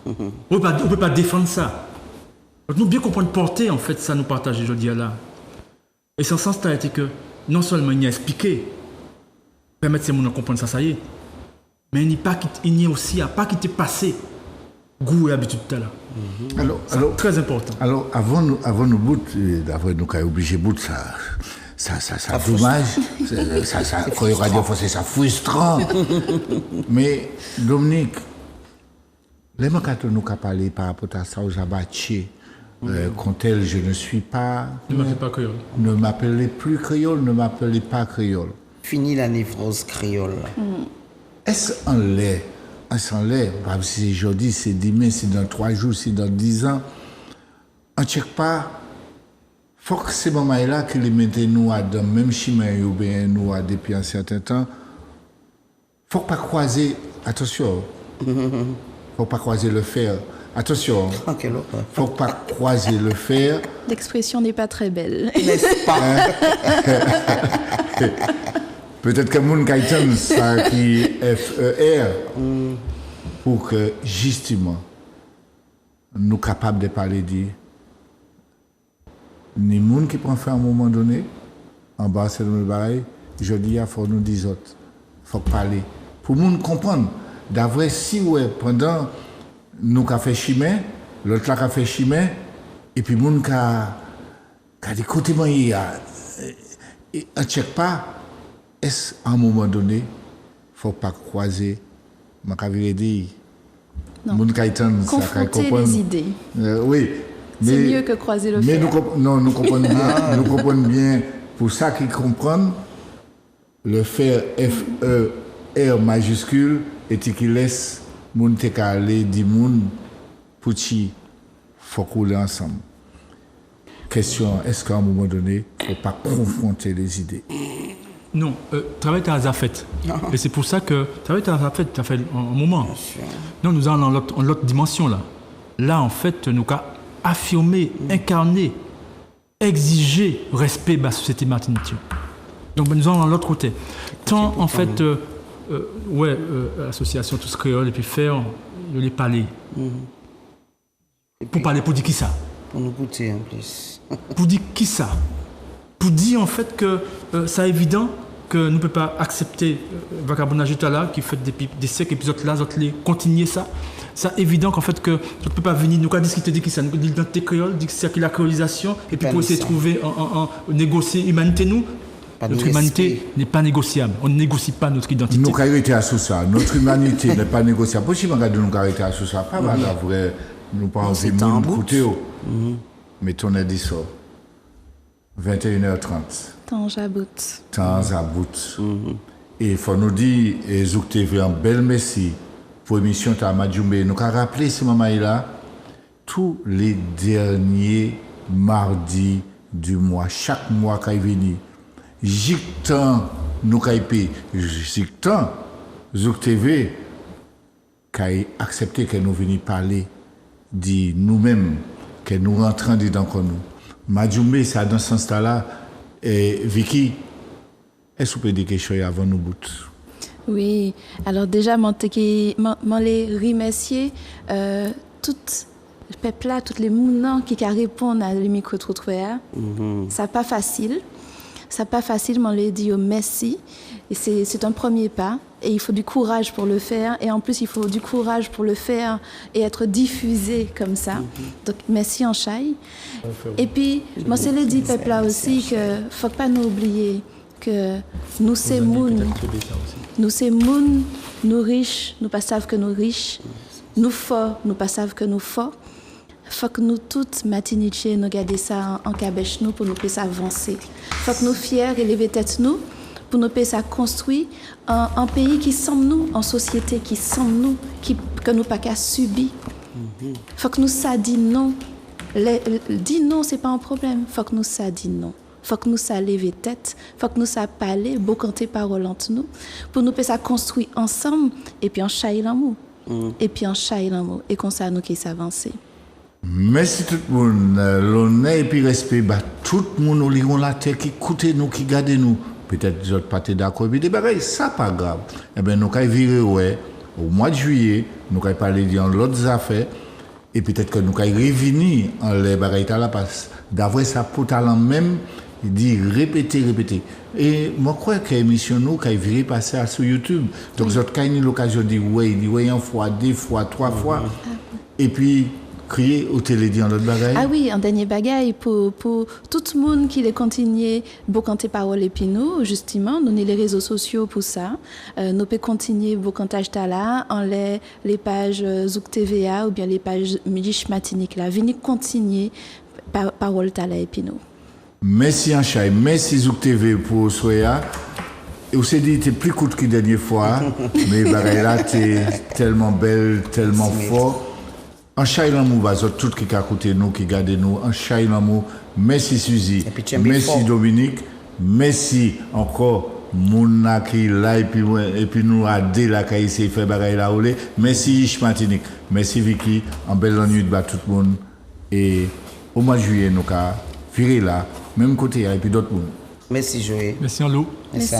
[SPEAKER 3] On ne peut pas défendre ça. Donc nous bien comprendre porter, en fait, ça nous partage aujourd'hui là. Et c'est en ce sens-là que non seulement il y a expliqué, permettre ces gens de comprendre ça, ça y est, mais il n'y a aussi pas quitter passé goût et l'habitude là. Alors, très important.
[SPEAKER 1] Alors, avant nous bout, d'avoir nous obligé bout ça. Ça dommage, ça quand il radio c'est ça frustrant. Mais Dominique, les gens qui nous parlé par rapport à ça aux abattus, quand elle je ne suis pas.
[SPEAKER 3] Ne m'appelez pas créole.
[SPEAKER 1] Ne m'appelez plus créole, ne m'appelez pas créole.
[SPEAKER 2] Fini la névrose créole.
[SPEAKER 1] Est-ce en l'air? Est-ce en l'air? Si c'est aujourd'hui, c'est demain, c'est dans 3 jours, c'est dans 10 ans. On ne check pas. Faut que ces moments-là que les mettez nous à dans même chemin ou bien nous à depuis un certain temps. Faut pas croiser. Attention. Faut pas croiser le fer. Attention. Faut pas croiser le fer.
[SPEAKER 4] L'expression n'est pas très belle.
[SPEAKER 2] N'est-ce pas?
[SPEAKER 1] Peut-être que mon kaitan ça qui FER pour que justement nous capables de parler de ni monde qui prend fait à un moment donné en bas c'est le bail je dis il faut nous dire autres faut parler pour monde comprendre d'avoir si ouais pendant nous qu'a fait chimé l'autre là qu'a fait chimé et puis monde qu'a dit côté moi il y a on check pas est-ce à un moment donné faut pas croiser ma cavire dit monde kaitan ça
[SPEAKER 4] comprendre les idées
[SPEAKER 1] oui.
[SPEAKER 4] C'est mieux que croiser le fer.
[SPEAKER 1] Nous comprenons bien. Nous comprenons bien. Pour ça qu'ils comprennent, le fer F-E-R majuscule et qui laisse moun te aller di moun pour qui faut couler ensemble. Question, est-ce qu'à un moment donné, il ne faut pas confronter les idées?
[SPEAKER 3] Non, travail à la fête. Et c'est pour ça que travail à la fête, ça fait un moment. Non, nous allons dans l'autre dimension là. Là, en fait, nous avons affirmer, incarner, exiger respect de la société martiniquaise. Donc nous allons dans l'autre côté. Tant en fait, l'association Tous Créoles et puis faire les parler. Pour parler, pour dire qui ça?
[SPEAKER 2] Pour nous goûter en plus.
[SPEAKER 3] Pour dire qui ça? Pour dire en fait que c'est évident que nous ne pouvons pas accepter le vagabondage là qui fait des siècles et puis autres là, autres les continuer ça. C'est évident qu'en fait que tu ne peux pas venir nous discuter de qui ça, l'identité créole, de c'est la créolisation, et puis pour essayer de trouver, négocier l'humanité nous. Notre humanité n'est pas négociable. On ne négocie pas notre identité.
[SPEAKER 1] Nous arrêter à ça. Notre humanité n'est pas négociable. Possible de nous arrêter à ça. Pas mal, vrai. Nous pas envie de nous écouter. Mais on a dit ça. 21h30.
[SPEAKER 4] Temps j'aboute.
[SPEAKER 1] Et il faut nous dire, Zouk TV, un bel merci pour l'émission de Madjoumbe. Nous avons rappelé ce moment-là, tous les derniers mardis du mois, chaque mois qu'il vient, Jictan nous avons Jictan, Zouk TV, qui a accepté que nous venions parler de nous-mêmes, que nous rentrons dedans comme nous. Madjoumbe, c'est dans ce sens-là. Et Vicky, est-ce que vous pouvez dire quelque chose avant nous bout?
[SPEAKER 4] Oui, alors déjà, je les remercier tout le peuple là, tous les mounants qui répondent à le micro-trottoir. Ça pas facile. Ça pas facile, mais on les dit merci. Et c'est un premier pas. Et il faut du courage pour le faire. Et en plus, il faut du courage pour le faire et être diffusé comme ça. Donc, merci en chai. Et puis, moi, c'est le dit peuple là aussi que faut pas nous oublier que nous c'est moun. Nous c'est moun, nous riches, nous pas savent que nous riches. Nous forts, nous pas savent que nous forts. Faut que nous toutes matiniche nous garder ça en cabèche nous pour nous puissions avancer. Faut que nous fiers élever tête nous pour nous puissions construire un pays qui semble nous, en société qui semble nous, que nous pas qu'à subir. Faut que nous ça dit non. Dire non c'est pas un problème. Faut que nous ça dit non. Faut que nous ça lever tête. Faut que nous ça parler, beau canter parole entre nous pour nous puissions construire ensemble et puis en chaille l'amour. Et puis en chaille l'amour et comme ça nous qui s'avancer.
[SPEAKER 1] Merci tout le monde. L'honneur et puis respect, tout le monde, nous lirons la terre, qui écoute nous, qui garde nous. Peut-être que vous n'êtes pas d'accord, mais ça pas grave. Eh bien, nous allons virer au mois de juillet, nous allons parler d'autres affaires, et peut-être que nous allons revenir en les bagailles à la passe. D'avoir ça pour talent même, il dit répéter. Et moi, je crois que l'émission, nous, allons virer passer sur YouTube. Donc, vous avez eu l'occasion de dire oui, une fois, 2 fois, 3 fois. Et puis, crier au télé en l'autre bagaille.
[SPEAKER 4] Ah oui, un dernier bagaille pour tout le monde qui les continue pour canter parole et puis nous justement nous les réseaux sociaux pour ça nous peut continuer pour cantage là en les pages Zouk TVA ou bien les pages Midi Matinique là venez continuer parole tala et puis nous.
[SPEAKER 1] Merci Anchaï, merci Zouk TV pour soya. Et on s'est dit t'es plus court que la dernière fois mais bagaille là t'es tellement belle, tellement fort. En chai l'amour, tout qui a écouté nous, qui garde nous, en chai l'amour, merci Suzy, merci Dominique, merci encore Mouna qui là et puis nous a dit là qui s'est fait bagaille là olé, merci Ish Martinique, merci Vicky, en belle nuit de tout le monde et au mois de juillet nous a viré là, même côté et puis d'autres monde.
[SPEAKER 2] Merci Joël.
[SPEAKER 3] Merci en l'eau.
[SPEAKER 2] Merci.